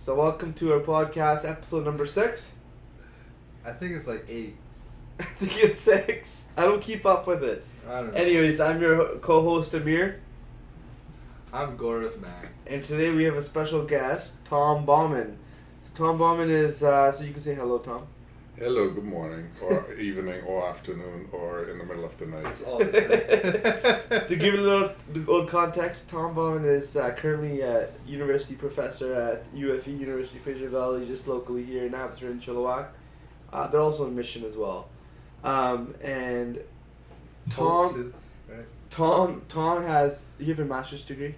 So welcome to our podcast, episode number 6. I think it's like 8. I think it's 6. I don't keep up with it. I don't know. Anyways, I'm your co-host Amir. I'm Gaurav, man. And today we have a special guest, Tom Baumann. So Tom Baumann is, so you can say hello, Tom. Hello, good morning, or evening, or afternoon, or in the middle of the night. It's all the same. To give it a little context, Tom Baumann is currently a university professor at UFE, University of Fraser Valley, just locally here in Abbotsford and Chilliwack. They're also in Mission as well. And Tom, right? Tom has, you have a master's degree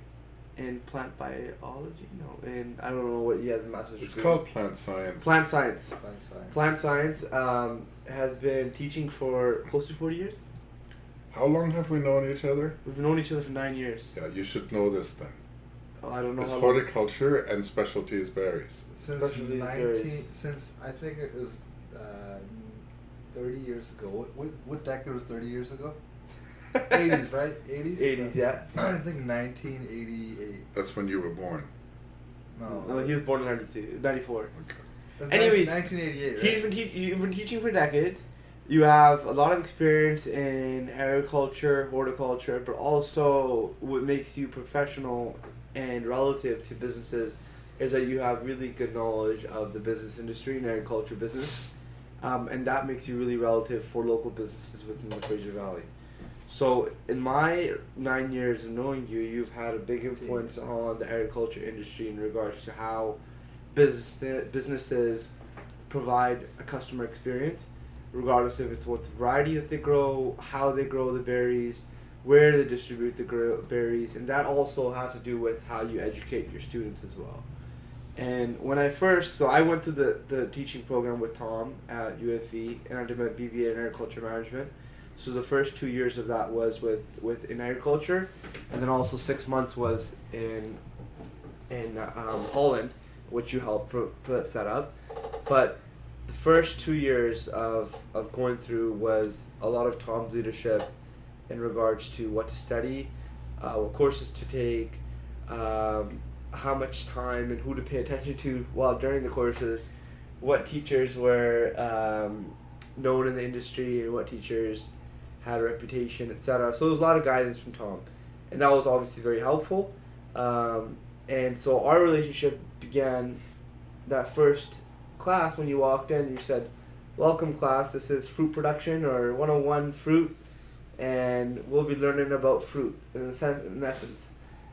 in plant biology? No, in, I don't know what he has a master's degree. It's called plant science. Plant science. Plant science. Plant science has been teaching for close to 40 years. How long have we known each other? We've known each other for 9 years. Yeah, you should know this then. Oh, I don't know It's how long. horticulture and specialties berries. Specialties berries. Since I think it was 30 years ago. What decade was 30 years ago? 80s, right? 80s? 80s, yeah. I think 1988. That's when you were born. No, he was born in 94. Okay. It was Anyways, 1988, right? You've been teaching for decades. You have a lot of experience in agriculture, horticulture, but also what makes you professional and relative to businesses is that you have really good knowledge of the business industry and agriculture business. And that makes you really relative for local businesses within the Fraser Valley. So in my 9 years of knowing you, you've had a big influence on the agriculture industry in regards to how businesses provide a customer experience, regardless if it's what variety that they grow, how they grow the berries, where they distribute the berries, and that also has to do with how you educate your students as well. And when I went through the teaching program with Tom at UFE, and I did my BBA in agriculture management. So the first 2 years of that was in agriculture, and then also 6 months was in Holland, which you helped set up. But the first 2 years of going through was a lot of Tom's leadership in regards to what to study, what courses to take, how much time and who to pay attention to while during the courses, what teachers were known in the industry and what teachers had a reputation, etc. So there was a lot of guidance from Tom, and that was obviously very helpful. And so our relationship began that first class when you walked in. You said, "Welcome, class. This is fruit production or 101 fruit, and we'll be learning about fruit in essence."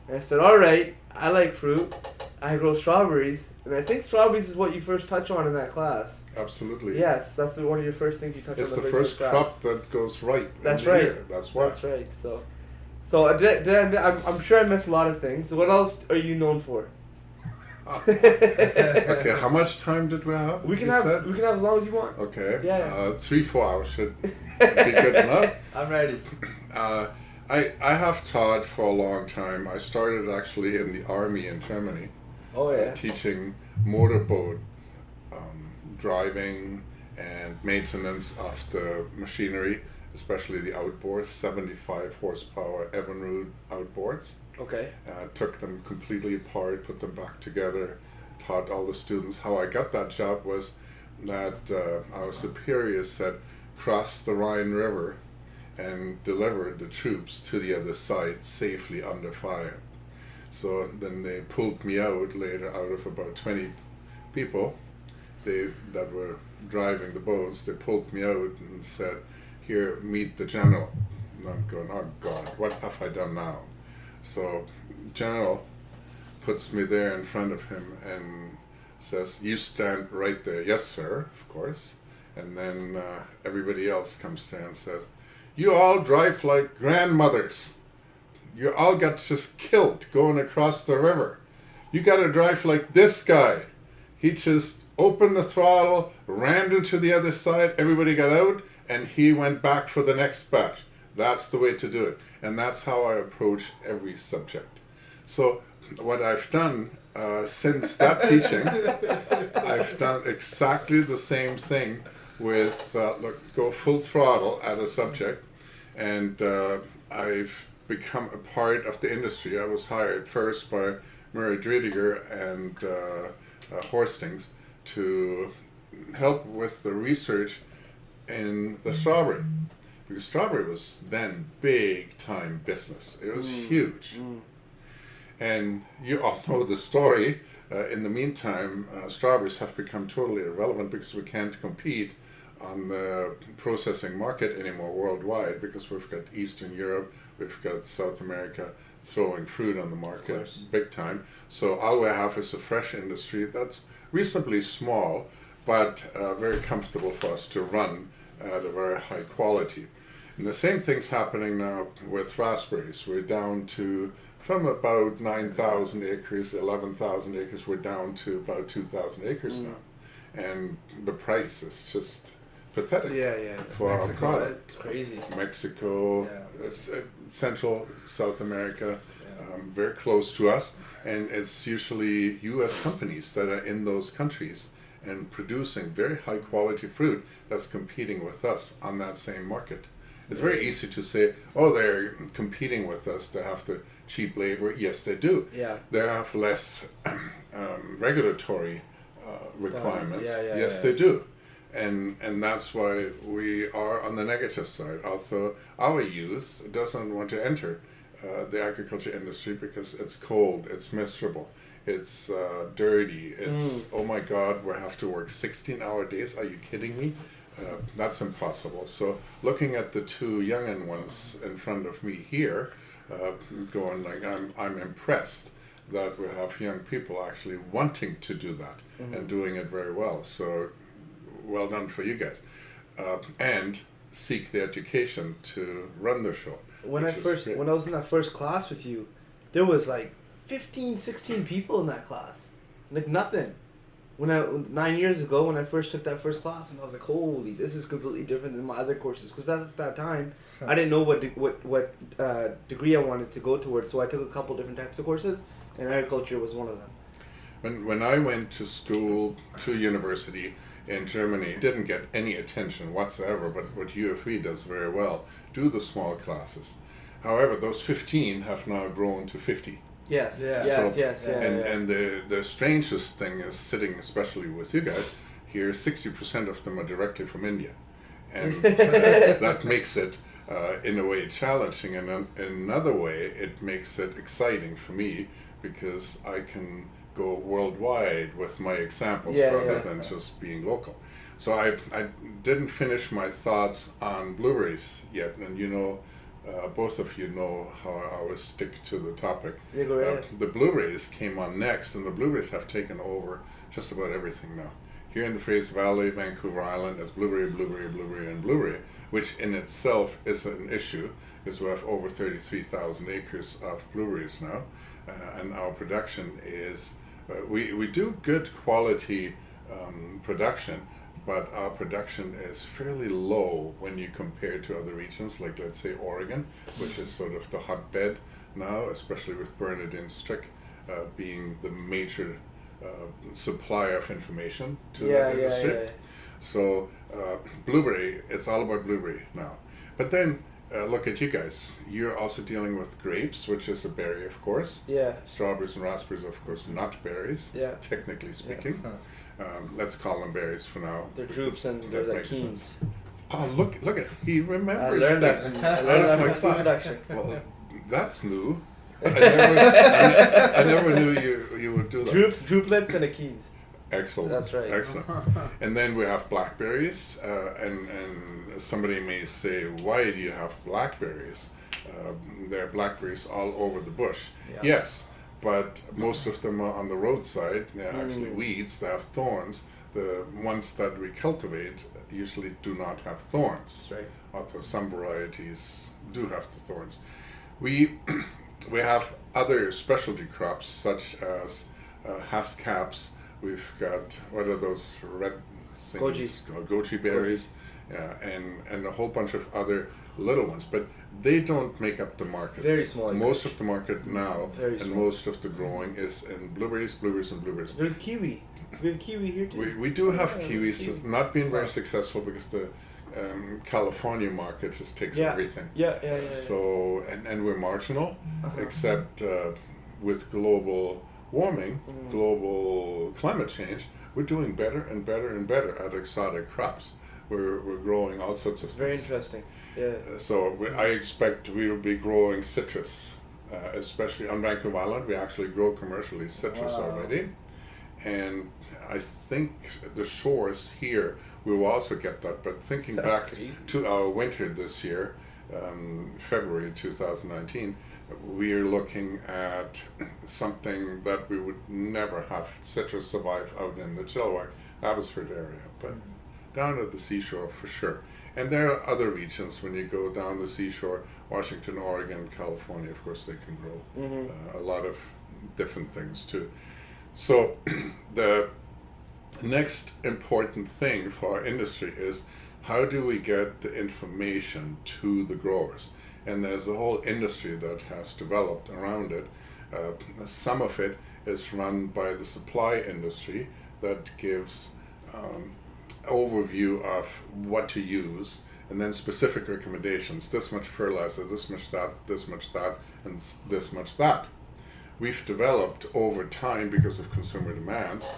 And I said, "All right, I like fruit. I grow strawberries." And I think strawberries is what you first touch on in that class. Absolutely. Yes, that's one of your first things you touch It's on. the It's the first crop that goes ripe. That's in the right. year. That's why. That's right. So I'm sure I missed a lot of things. So what else are you known for? Okay, how much time did we have? We can you have said? as long as you want. Okay. Yeah. 3-4 hours should be good enough. I'm ready. I have taught for a long time. I started actually in the army in Germany. Oh yeah. Teaching motorboat driving and maintenance of the machinery, especially the outboards, 75 horsepower Evinrude outboards. Okay. Took them completely apart, put them back together, taught all the students. How I got that job was that our superiors said, cross the Rhine River and delivered the troops to the other side safely under fire. So then they pulled me out later out of about 20 people that were driving the boats. They pulled me out and said, "Here, meet the general." And I'm going, "Oh God, what have I done now?" So general puts me there in front of him and says, "You stand right there." "Yes, sir," of course. And then everybody else comes there and says, "You all drive like grandmothers. You all got just killed going across the river. You got to drive like this guy. He just opened the throttle, ran into the other side, everybody got out, and he went back for the next batch. That's the way to do it." And that's how I approach every subject. So what I've done since that teaching, I've done exactly the same thing with go full throttle at a subject, and I've become a part of the industry. I was hired first by Murray Driediger and Horstings to help with the research in the strawberry. Because strawberry was then big time business. It was huge. And you all know the story. In the meantime, strawberries have become totally irrelevant because we can't compete on the processing market anymore worldwide, because we've got Eastern Europe, we've got South America throwing fruit on the market big time. So all we have is a fresh industry that's reasonably small, but very comfortable for us to run at a very high quality. And the same thing's happening now with raspberries. We're down to, from about 9,000 acres, 11,000 acres, we're down to about 2,000 acres now. And the price is just pathetic for Mexico, our product. It's crazy. Mexico, Central South America, very close to us, and it's usually U.S. companies that are in those countries and producing very high quality fruit that's competing with us on that same market. It's very easy to say, oh, they're competing with us, they have the cheap labor. Yes, they do. Yeah. They have less regulatory requirements. Yes, they do. And that's why we are on the negative side. Although our youth doesn't want to enter the agriculture industry because it's cold, it's miserable, it's dirty, it's, oh my God, we have to work 16-hour days. Are you kidding me? That's impossible. So looking at the two youngin' ones in front of me here, going like, I'm impressed that we have young people actually wanting to do that and doing it very well. So well done for you guys. And seek the education to run the show. When I was in that first class with you, there was like 15, 16 people in that class. Like nothing. 9 years ago, when I first took that first class, and I was like, holy, this is completely different than my other courses. Because at that time, I didn't know what degree I wanted to go towards, so I took a couple different types of courses, and agriculture was one of them. When I went to school, to university in Germany, didn't get any attention whatsoever, but what UFV does very well, do the small classes. However, those 15 have now grown to 50. Yes. And the strangest thing is, sitting especially with you guys here, 60% of them are directly from India, and that makes it in a way challenging, and in another way it makes it exciting for me because I can go worldwide with my examples rather than just being local. So I didn't finish my thoughts on blueberries yet, and both of you know how I always stick to the topic. Yeah, go ahead. The blueberries came on next, and the blueberries have taken over just about everything now. Here in the Fraser Valley, Vancouver Island, it's blueberry, and blueberry, which in itself is an issue, because we have over 33,000 acres of blueberries now, and our production is, we do good quality production, but our production is fairly low when you compare to other regions, like let's say Oregon, which is sort of the hotbed now, especially with Bernadine Strick being the major supplier of information to that industry. So blueberry, it's all about blueberry now. But then look at you guys. You're also dealing with grapes, which is a berry, of course. Yeah. Strawberries and raspberries, of course, not berries, technically speaking. Let's call them berries for now. They're drupes and they're like keens. Oh, look at he remembers I learned that my from food production. Well, that's new. I never knew you would do that. Drupes, drooplets, and a keens. Excellent. That's right. Excellent. And then we have blackberries, and somebody may say, why do you have blackberries? There are blackberries all over the bush. Yeah. Yes, but most of them are on the roadside. They're actually weeds. They have thorns. The ones that we cultivate usually do not have thorns. That's right. Although some varieties do have the thorns. We have other specialty crops such as haskaps. We've got, what are those red things? Goji berries, and a whole bunch of other little ones, but they don't make up the market. Very small. Most of the market now, Very and small. most of the growing is in blueberries. There's kiwi. We have kiwi here too. We do have kiwis. It's not been very successful because the California market just takes everything. Yeah. So, and we're marginal, except with global warming, global climate change, we're doing better and better and better at exotic crops. We're growing all sorts of things. Very interesting. Yeah. I expect we will be growing citrus, especially on Vancouver Island. We actually grow commercially citrus already. And I think the shores here, we will also get that. But thinking back to our winter this year, February 2019, we are looking at something that we would never have citrus survive out in the Chilliwack, Abbotsford area, but down at the seashore for sure. And there are other regions when you go down the seashore, Washington, Oregon, California, of course they can grow a lot of different things too. So the next important thing for our industry is how do we get the information to the growers? And there's a whole industry that has developed around it. Some of it is run by the supply industry that gives overview of what to use and then specific recommendations. This much fertilizer, this much that, and this much that. We've developed over time, because of consumer demands,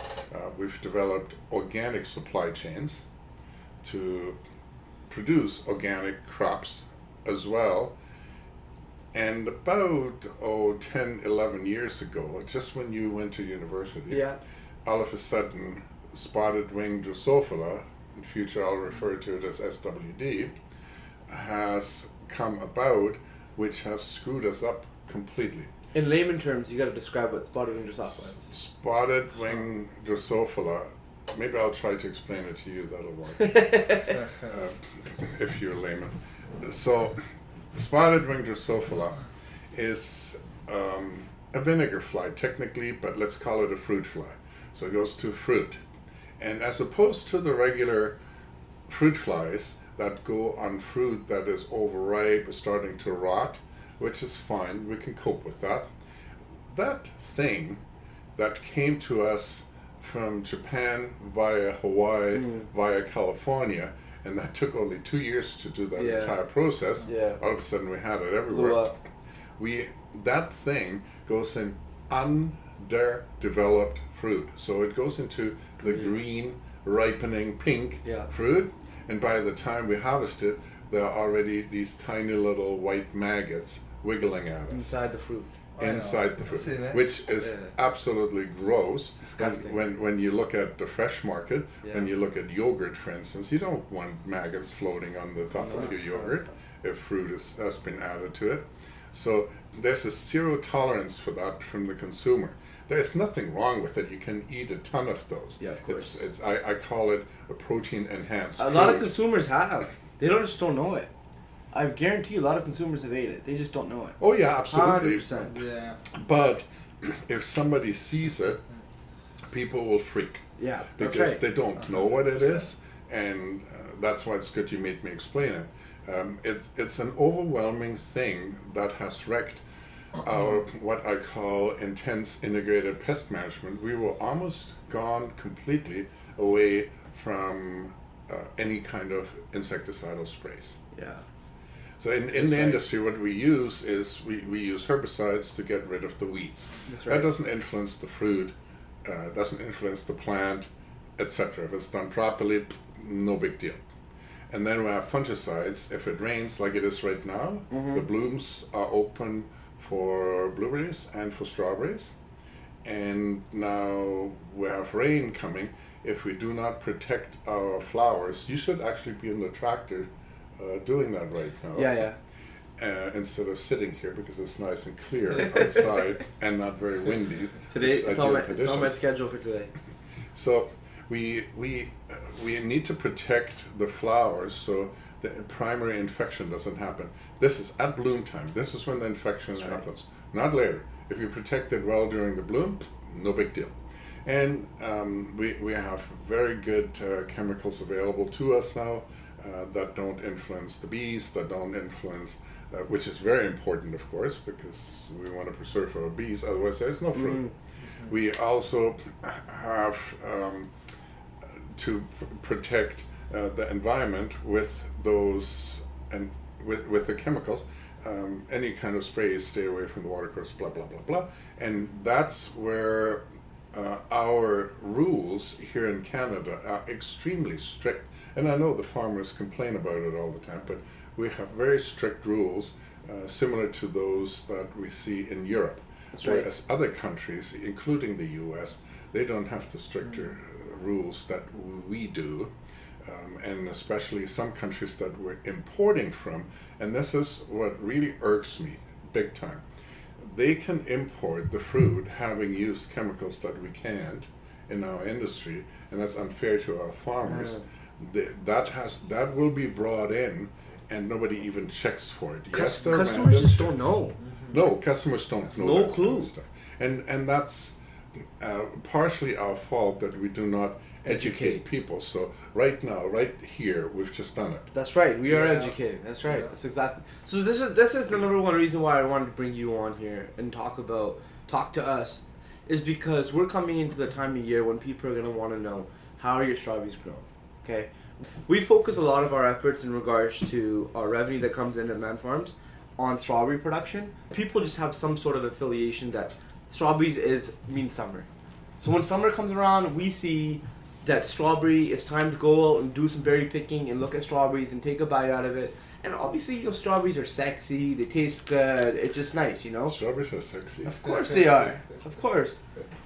we've developed organic supply chains to produce organic crops as well. And about 10, 11 years ago, just when you went to university, all of a sudden spotted wing Drosophila, in future I'll refer to it as SWD, has come about, which has screwed us up completely. In layman terms, you got to describe what spotted wing Drosophila is. Spotted wing Drosophila, maybe I'll try to explain it to you, that'll work, if you're a layman. So, spotted wing Drosophila is a vinegar fly technically, but let's call it a fruit fly. So it goes to fruit. And as opposed to the regular fruit flies that go on fruit that is overripe, starting to rot, which is fine, we can cope with that. That thing that came to us from Japan via Hawaii, via California, and that took only 2 years to do that entire process. All of a sudden we had it everywhere. That thing goes in underdeveloped fruit. So it goes into the green, ripening pink fruit, and by the time we harvest it, there are already these tiny little white maggots wiggling at us. Inside the fruit. Inside the fruit, which is absolutely gross. Disgusting. When you look at the fresh market, when you look at yogurt, for instance, you don't want maggots floating on the top of your yogurt if fruit has been added to it. So there's a zero tolerance for that from the consumer. There's nothing wrong with it. You can eat a ton of those. Yeah, of course. I call it a protein enhanced fruit. A lot of consumers have. They just don't know it. I guarantee a lot of consumers have ate it. They just don't know it. Oh yeah, absolutely. 100%. Yeah. But if somebody sees it, people will freak. Yeah, because that's right. they don't know what it is, and that's why it's good you made me explain it. It's an overwhelming thing that has wrecked our what I call intense integrated pest management. We were almost gone completely away from any kind of insecticidal sprays. Yeah. So in the industry, what we use is we use herbicides to get rid of the weeds. That's right. That doesn't influence the fruit, doesn't influence the plant, etc. If it's done properly, no big deal. And then we have fungicides. If it rains like it is right now, the blooms are open for blueberries and for strawberries. And now we have rain coming. If we do not protect our flowers, you should actually be in the tractor doing that right now. Instead of sitting here because it's nice and clear outside and not very windy. Today, it's on my schedule for today. So we need to protect the flowers so the primary infection doesn't happen. This is at bloom time. This is when the infection happens, not later. If you protect it well during the bloom, no big deal. And we have very good chemicals available to us now that don't influence the bees, that don't influence, which is very important, of course, because we want to preserve our bees, otherwise there's no fruit. We also have to protect the environment with those, and with the chemicals, any kind of sprays, stay away from the watercourse, blah, blah, blah, blah. And that's where our rules here in Canada are extremely strict. And I know the farmers complain about it all the time, but we have very strict rules similar to those that we see in Europe. That's right. Whereas other countries, including the US, they don't have the stricter rules that we do. And especially some countries that we're importing from. And this is what really irks me big time. They can import the fruit having used chemicals that we can't in our industry, and that's unfair to our farmers. That will be brought in, and nobody even checks for it. Yes, there are customers just don't checks. know. No, customers don't know. No that clue. kind of stuff. And that's partially our fault that we do not educate people. So right now, right here, we've just done it. That's right. We are Yeah. educated. That's right. Yeah. That's exactly. So this is the number one reason why I wanted to bring you on here and talk to us, is because we're coming into the time of year when people are gonna want to know, how are your strawberries grown? Okay. We focus a lot of our efforts in regards to our revenue that comes in at Man Farms on strawberry production. People just have some sort of affiliation that strawberries means summer. So when summer comes around, we see that strawberry, it's time to go out and do some berry picking and look at strawberries and take a bite out of it. And obviously, strawberries are sexy, they taste good, it's just nice, Strawberries are sexy. Of course they are. Of course.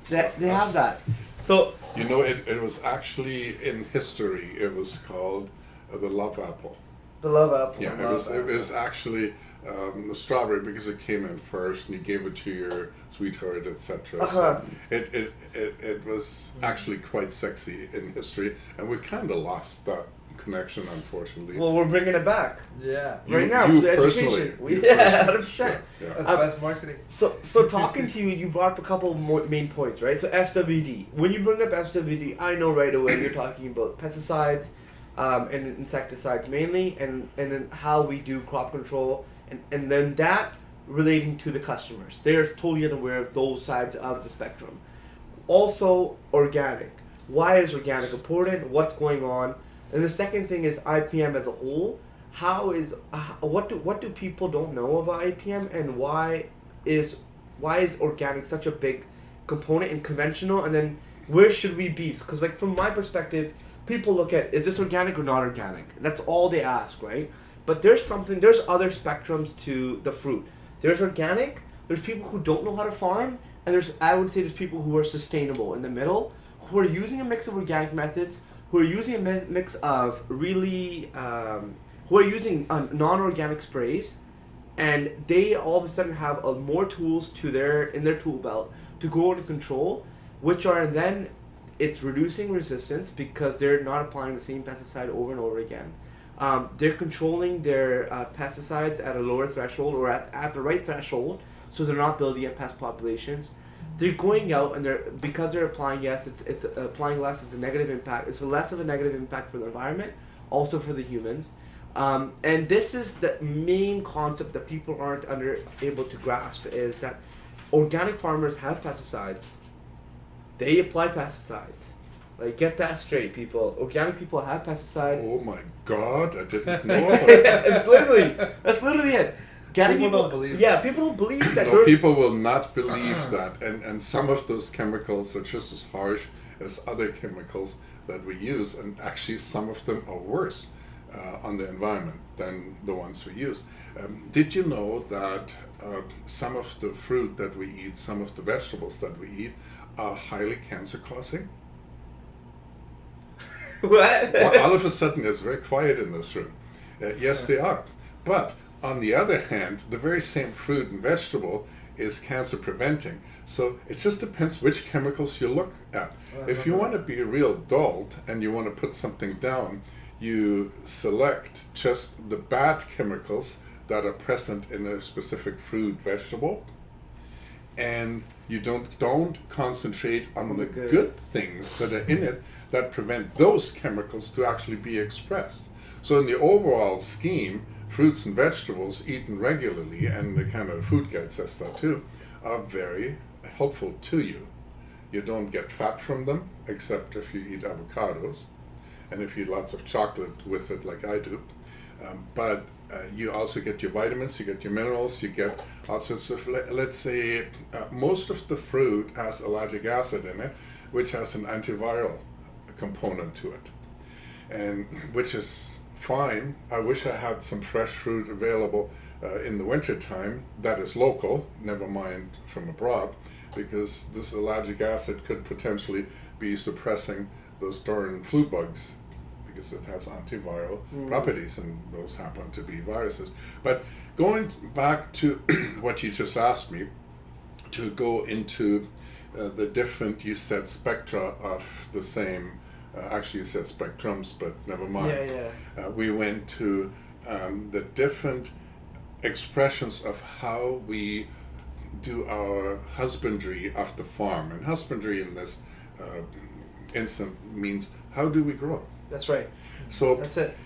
They have that. So, It was actually in history, it was called the love apple. the love apple. Yeah, it was actually the strawberry because it came in first and you gave it to your sweetheart, etc. Uh-huh. So it was actually quite sexy in history, and we've kind of lost that connection, unfortunately. Well, we're bringing it back. Yeah. Right now, you for personally, education. you Yeah, personally. 100%. Yeah. That's best marketing. So talking to you, you brought up a couple more main points, right? So SWD. When you bring up SWD, I know right away you're talking about pesticides and insecticides mainly, and then how we do crop control, and then that relating to the customers. They're totally unaware of those sides of the spectrum. Also, organic. Why is organic important? What's going on? And the second thing is IPM as a whole. What do people don't know about IPM, and why is organic such a big component in conventional, and then where should we be? Because like from my perspective, people look at, is this organic or not organic? That's all they ask, right? But there's other spectrums to the fruit. There's organic, there's people who don't know how to farm, and I would say there's people who are sustainable in the middle, who are using a mix of organic methods, who are using a mix of really, who are using non-organic sprays, and they all of a sudden have more tools in their tool belt to go into control, which are then it's reducing resistance because they're not applying the same pesticide over and over again. They're controlling their pesticides at a lower threshold or at the right threshold, so they're not building up pest populations. They're going out and because they're applying it's applying less. It's a negative impact. It's less of a negative impact for the environment, also for the humans. And this is the main concept that people aren't able to grasp, is that organic farmers have pesticides. They apply pesticides. Like, get that straight, people. Organic people have pesticides. Oh my God, I didn't know about that. That's literally it. People don't believe Yeah, that. people don't believe that. No, people will not believe that, and some of those chemicals are just as harsh as other chemicals that we use, and actually some of them are worse on the environment than the ones we use. Did you know that some of the fruit that we eat, some of the vegetables that we eat, are highly cancer-causing? What? Well, all of a sudden, it's very quiet in this room. Yes, they are. But on the other hand, the very same fruit and vegetable is cancer preventing. So it just depends which chemicals you look at. If you want to be a real dolt and you want to put something down, you select just the bad chemicals that are present in a specific fruit, vegetable, and you don't concentrate on the good things that are in it that prevent those chemicals to actually be expressed. So in the overall scheme, fruits and vegetables eaten regularly, and the kind of food guide says that too, are very helpful to you. You don't get fat from them, except if you eat avocados. and if you eat lots of chocolate with it, like I do. But you also get your vitamins, you get your minerals, you get all sorts of, let's say, most of the fruit has allergic acid in it, which has an antiviral component to it, and which is fine. I wish I had some fresh fruit available in the wintertime that is local, never mind from abroad, because this allergic acid could potentially be suppressing those darn flu bugs, because it has antiviral properties, and those happen to be viruses. But going back to what you just asked me, to go into the different, you said spectra of the same, actually you said spectrums, but never mind. We went to the different expressions of how we do our husbandry of the farm. And husbandry in this instant means, how do we grow? That's right. So That's it.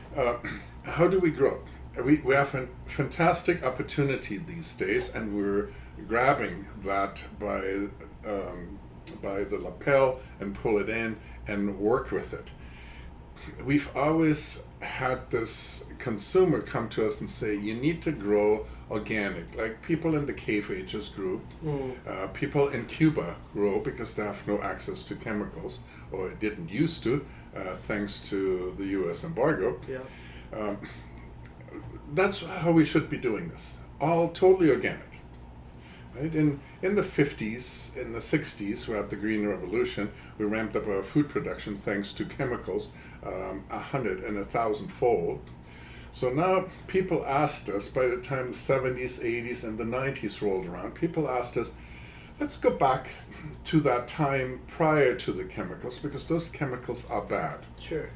how do we grow? We have a fantastic opportunity these days, and we're grabbing that by the lapel and pull it in and work with it. We've always had this consumer come to us and say, you need to grow organic, like people in the cave ages grew. People in Cuba grow because they have no access to chemicals, or didn't used to, thanks to the US embargo. That's how we should be doing this, all totally organic. Right? In the 50s, in the 60s, we had the Green Revolution. We ramped up our food production thanks to chemicals, 100 and 1,000-fold. So now people asked us, by the time the 70s, 80s, and the 90s rolled around, people asked us, let's go back to that time prior to the chemicals, because those chemicals are bad. Sure.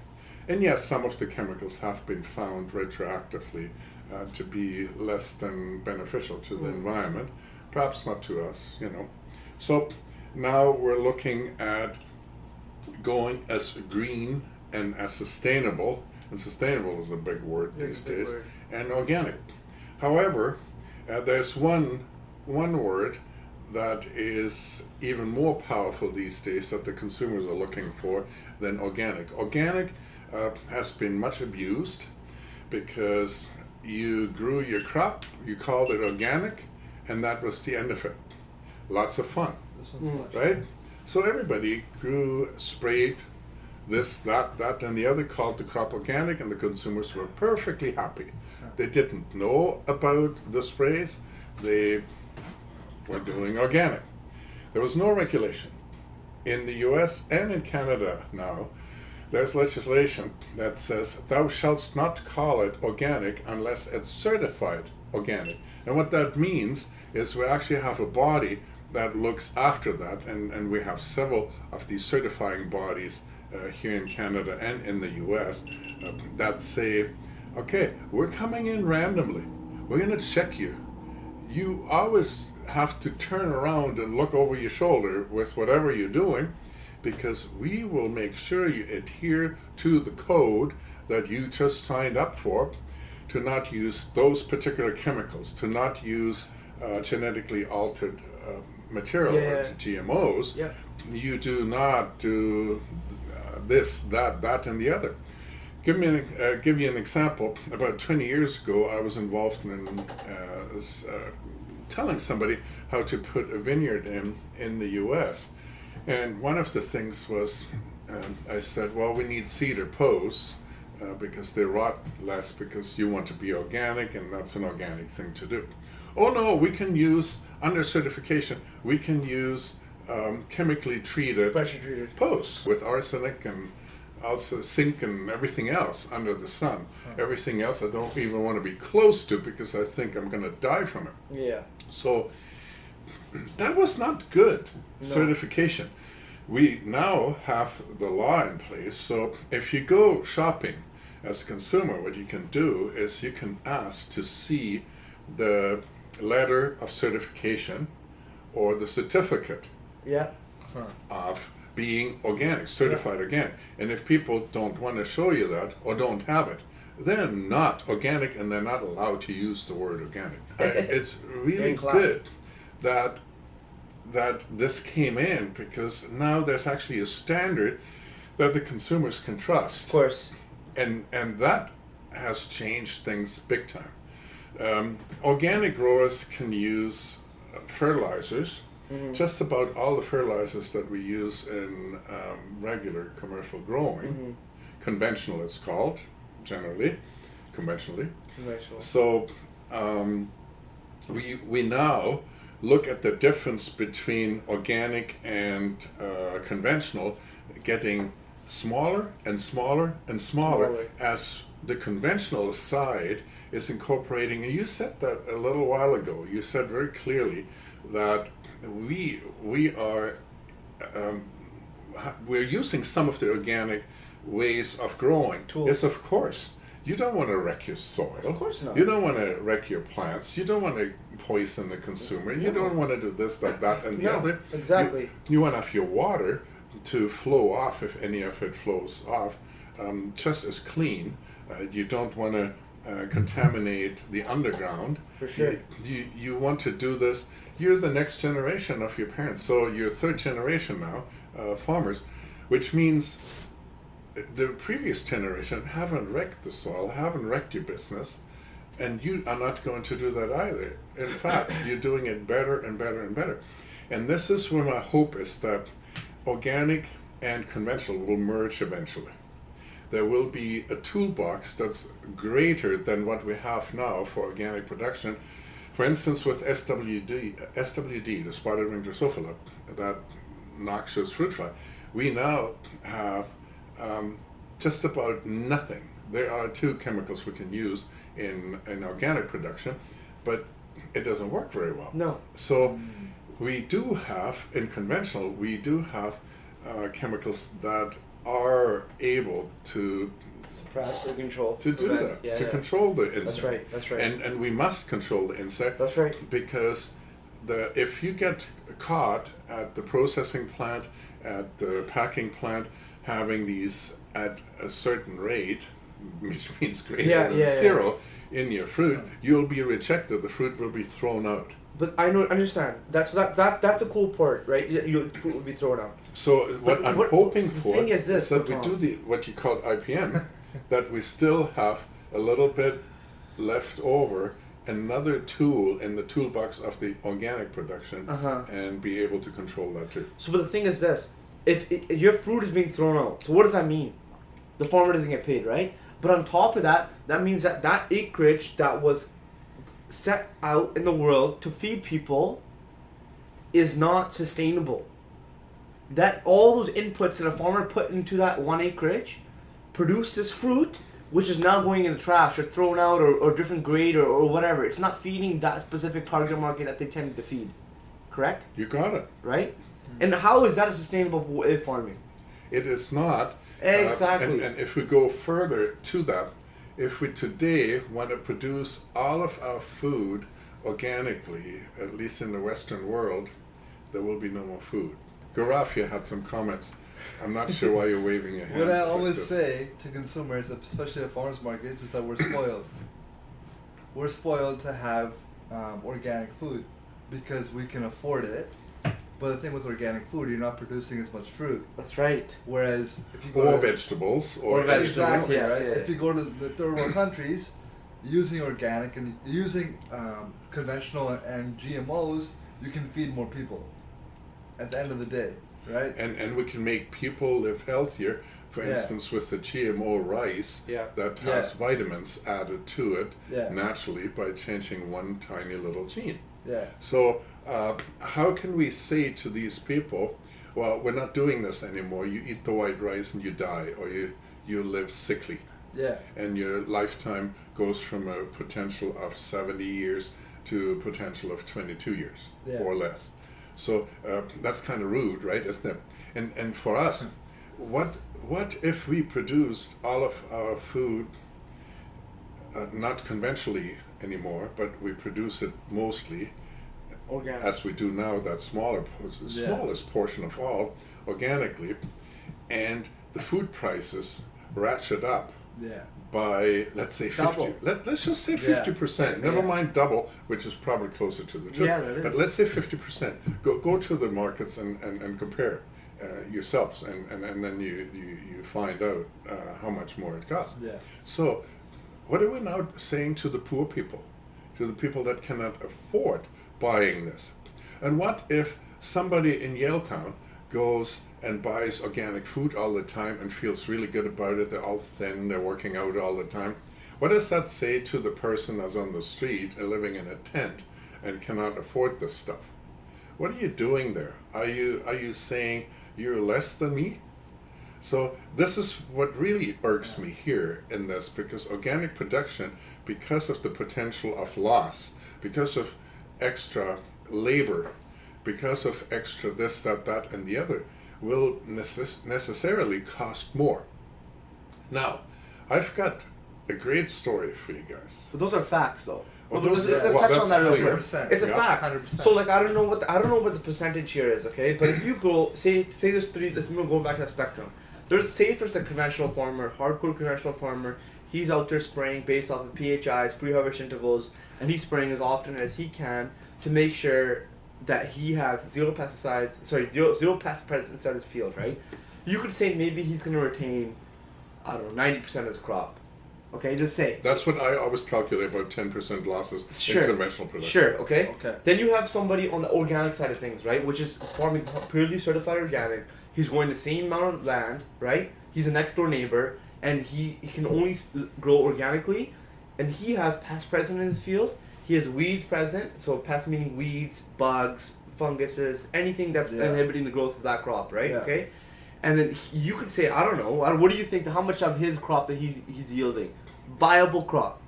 And yes, some of the chemicals have been found retroactively to be less than beneficial to the environment. Perhaps not to us, you know. So now we're looking at going as green and as sustainable, and sustainable is a big word these days, and organic. However, there's one word that is even more powerful these days that the consumers are looking for than organic. Organic has been much abused because you grew your crop, you called it organic, and that was the end of it. Lots of fun, right? So everybody grew, sprayed this, that, and the other, called the crop organic, and the consumers were perfectly happy. They didn't know about the sprays. They were doing organic. There was no regulation. In the US and in Canada now, there's legislation that says thou shalt not call it organic unless it's certified organic. And what that means is we actually have a body that looks after that, and we have several of these certifying bodies here in Canada and in the US that say, okay, we're coming in randomly. We're going to check you. You always have to turn around and look over your shoulder with whatever you're doing, because we will make sure you adhere to the code that you just signed up for, to not use those particular chemicals, to not use genetically altered material, or GMOs. You do not do this, that, and the other. Give you an example. About 20 years ago, I was involved in telling somebody how to put a vineyard in the U.S. And one of the things was, I said, well, we need cedar posts because they rot less, because you want to be organic, and that's an organic thing to do. Oh no, we can use, under certification, we can use chemically treated Pressure-treated posts with arsenic and also zinc and everything else under the sun. Everything else I don't even want to be close to, because I think I'm going to die from it. So that was not good certification. We now have the law in place, so if you go shopping as a consumer, what you can do is you can ask to see the letter of certification or the certificate of being organic, certified organic. And if people don't want to show you that or don't have it, they're not organic, and they're not allowed to use the word organic. It's really good that this came in, because now there's actually a standard that the consumers can trust. Of course. And that has changed things big time. Organic growers can use fertilizers, just about all the fertilizers that we use in regular commercial growing. Conventional, it's called, conventionally. Conventional. So we now look at the difference between organic and conventional getting smaller and smaller and smaller as the conventional side is incorporating, and you said that a little while ago. You said very clearly that we're using some of the organic ways of growing. Tools. Yes, of course. You don't want to wreck your soil. Of course not. You don't want to wreck your plants. You don't want to poison the consumer. You don't want to do this, that, and the other. Exactly. You want to have your water to flow off, if any of it flows off, just as clean. You don't want to contaminate the underground. For sure. You want to do this. You're the next generation of your parents. So you're third generation now, farmers, which means the previous generation haven't wrecked the soil, haven't wrecked your business, and you are not going to do that either. In fact, you're doing it better and better and better. And this is where my hope is, that organic and conventional will merge eventually. There will be a toolbox that's greater than what we have now for organic production. For instance, with SWD, the spotted wing Drosophila, that noxious fruit fly, we now have just about nothing. There are 2 chemicals we can use in organic production, but it doesn't work very well. No. So we do have, in conventional, we do have chemicals that are able to suppress or control. To do that, to control the insect. That's right. And we must control the insect. That's right. Because if you get caught at the processing plant, at the packing plant, having these at a certain rate, which means greater than zero, in your fruit, you'll be rejected. The fruit will be thrown out. But I understand. That's a cool part, right? Your fruit will be thrown out. So what I'm hoping for is that we do what you call IPM, that we still have a little bit left over, another tool in the toolbox of the organic production, and be able to control that too. So, but the thing is this: if your fruit is being thrown out, so what does that mean? The farmer doesn't get paid, right? But on top of that, that means that acreage that was set out in the world to feed people is not sustainable. That all those inputs that a farmer put into that one acreage produce this fruit, which is now going in the trash or thrown out or different grade or whatever. It's not feeding that specific target market that they tended to feed. Correct? You got it. Right? And how is that a sustainable way of farming? It is not. Exactly. And if we go further to that, if we today want to produce all of our food organically, at least in the Western world, there will be no more food. Gaurav, you had some comments. I'm not sure why you're waving your hands. What I always say to consumers, especially at farmers markets, is that we're spoiled. We're spoiled to have organic food because we can afford it. But the thing with organic food, you're not producing as much fruit. That's right. Whereas if you go vegetables. Exactly, right? Yeah. If you go to the third world countries, using organic and using conventional and GMOs, you can feed more people at the end of the day, right? And we can make people live healthier. For instance, with the GMO rice that has vitamins added to it naturally by changing one tiny little gene. Yeah. So how can we say to these people, well, we're not doing this anymore. You eat the white rice and you die, or you live sickly. Yeah. And your lifetime goes from a potential of 70 years to a potential of 22 years or less. So that's kind of rude, right, isn't it? And for us, what if we produced all of our food not conventionally anymore, but we produce it mostly organic, as we do now, that smallest portion of all, organically, and the food prices ratchet up by, let's say, 50. Let's just say 50%. Never mind double, which is probably closer to the truth. Yeah, that is. But let's say 50%. Go to the markets and compare. yourselves, and then you find out how much more it costs. Yeah. So, what are we now saying to the poor people, to the people that cannot afford buying this? And what if somebody in Yaletown goes and buys organic food all the time and feels really good about it? They're all thin, they're working out all the time. What does that say to the person that's on the street and living in a tent and cannot afford this stuff? What are you doing there? Are you saying you're less than me? So this is what really irks me here in this, because organic production, because of the potential of loss, because of extra labor, because of extra this, that, and the other, will necessarily cost more. Now, I've got a great story for you guys. But those are facts, though. Well, let's well, touch that's on that real clear. quick. 100%. It's a Yeah. fact. 100%. So like I don't know what the percentage here is, okay? But if you go say there's three. Let's go back to the spectrum. There's a conventional farmer, hardcore conventional farmer. He's out there spraying based off of PHIs, pre-harvest intervals, and he's spraying as often as he can to make sure that he has zero pest presence inside his field, right? You could say maybe he's going to retain, I don't know, 90% of his crop. Okay, just say. That's what I always calculate, about 10% losses Sure. in conventional production. Sure, okay? Okay. Then you have somebody on the organic side of things, right? Which is farming purely certified organic. He's growing the same amount of land, right? He's a next door neighbor, and he can only grow organically, and he has pest present in his field. He has weeds present, so pest meaning weeds, bugs, funguses, anything that's inhibiting the growth of that crop, right? Yeah. Okay? And then you could say, I don't know, what do you think, how much of his crop that he's yielding? Viable crop.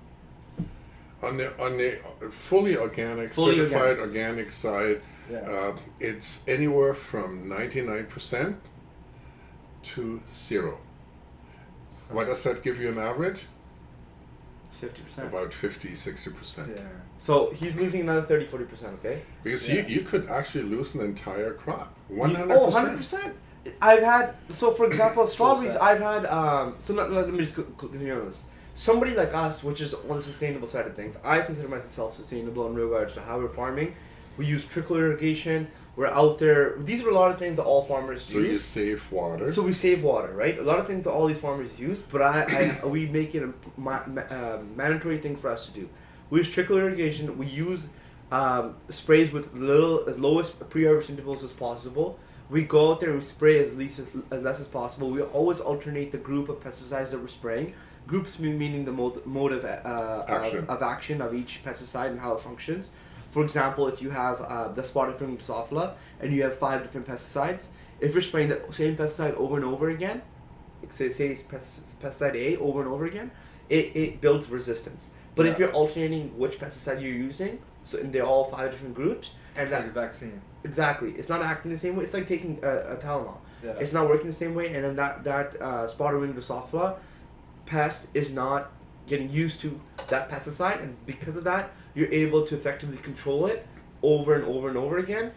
On the fully organic, Fully certified organic side, Yeah. it's anywhere from 99% to 0. What does that give you an average? 50%. About 50-60%. Yeah. So he's losing another 30-40%, okay? Because Yeah. you could actually lose an entire crop. 100%. Oh, 100%. I've had, so for example, strawberries, sad. I've had, let me just continue on this. Somebody like us, which is on the sustainable side of things, I consider myself sustainable in regards to how we're farming. We use trickle irrigation. We're out there. These are a lot of things that all farmers So use. you save water. So we save water, right? A lot of things that all these farmers use, but we make it a mandatory thing for us to do. We use trickle irrigation. We use sprays with as low as pre-harvest intervals as possible. We go out there and we spray as less as possible. We always alternate the group of pesticides that we're spraying. Groups meaning the mode of action of each pesticide and how it functions. For example, if you have the spotted fig Drosophila and you have 5 different pesticides, if you're spraying the same pesticide over and over again, say pesticide A over and over again, it builds resistance. But if you're alternating which pesticide you're using, so they're all 5 different groups, and It's like a vaccine. exactly, it's not acting the same way. It's like taking a Tylenol. Yeah. It's not working the same way, and then that spotted wing Drosophila pest is not getting used to that pesticide, and because of that, you're able to effectively control it over and over and over again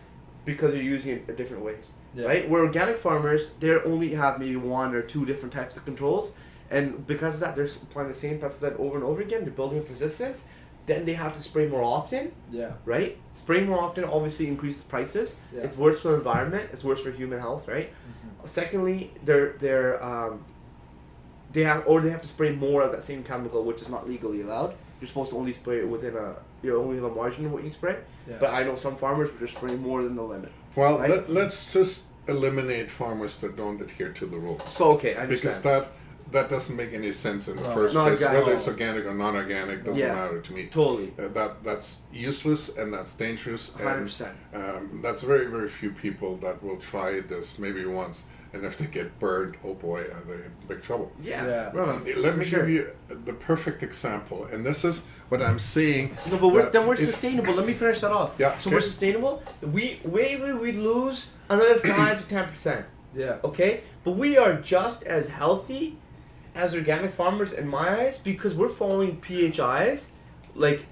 because you're using it in different ways, right? Where organic farmers, they only have maybe 1 or 2 different types of controls, and because of that, they're applying the same pesticide over and over again. They're building up resistance. Then they have to spray more often, Yeah. right? Spraying more often obviously increases prices. Yeah. It's worse for the environment. It's worse for human health, right? Mm-hmm. Secondly, they have to spray more of that same chemical, which is not legally allowed. You're supposed to only spray it within you only have a margin of what you spray. Yeah. But I know some farmers which are spraying more than the limit. Well, right? let's just eliminate farmers that don't adhere to the rules. So okay, I understand. Because that doesn't make any sense in the No. first No, place. exactly. Whether it's organic or non-organic doesn't Yeah. matter to me. Totally. That's useless and that's dangerous. 100%. And that's very, very few people that will try this maybe once. And if they get burned, oh boy, are they in big trouble. Yeah. Yeah. No, Let me sure. give you the perfect example. And this is what I'm saying. No, but we're it's- sustainable. Let me finish that off. Yeah, So okay. we're sustainable. We lose another 5 to 10%. Yeah. Okay, but we are just as healthy as organic farmers in my eyes because we're following PHIs like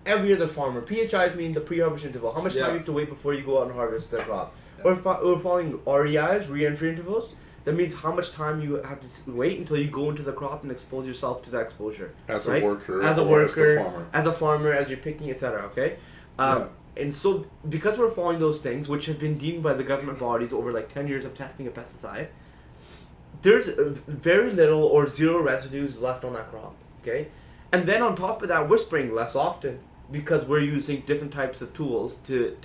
every other farmer. PHIs mean the pre-harvest interval. How much time you have to wait before you go out and harvest the crop. We're following REIs, re-entry intervals. That means how much time you have to wait until you go into the crop and expose yourself to that exposure. As right? a worker, as a or as the worker, farmer. as a farmer, as you're picking, etc. Okay, And so, because we're following those things, which have been deemed by the government bodies over like 10 years of testing a pesticide, there's very little or zero residues left on that crop, okay? And then on top of that, we're spraying less often because we're using different types of tools to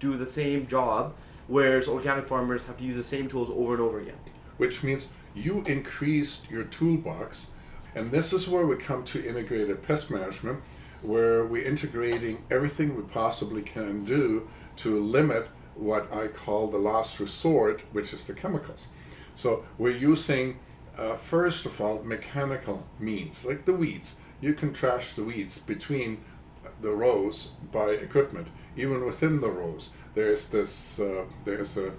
do the same job, whereas organic farmers have to use the same tools over and over again. Which means you increased your toolbox, and this is where we come to integrated pest management, where we're integrating everything we possibly can do to limit what I call the last resort, which is the chemicals. So we're using, first of all, mechanical means, like the weeds. You can trash the weeds between the rows by equipment. Even within the rows, there's this, there's a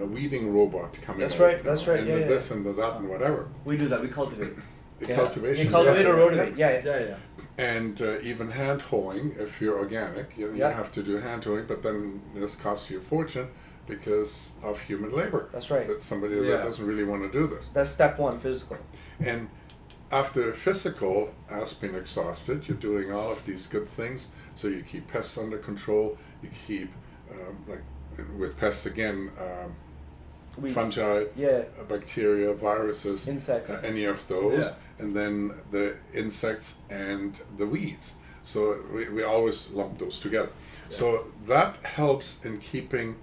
weeding robot coming That's out. right, that's right, And yeah, the yeah. this and the that and whatever. We do that, we cultivate. The Yeah. cultivation. You cultivate yes. or rotivate, yeah. Yeah. And even hand hoeing, if you're organic, you Yeah. have to do hand hoeing, but then this costs you a fortune because of human labor. That's right. That's somebody Yeah. that doesn't really want to do this. That's step one, physical. And after physical has been exhausted, you're doing all of these good things. So you keep pests under control. You keep, like with pests again, Weeds. fungi, Yeah. bacteria, viruses, Insects. any of those, Yeah. and then the insects and the weeds. So we always lump those together. So that helps in keeping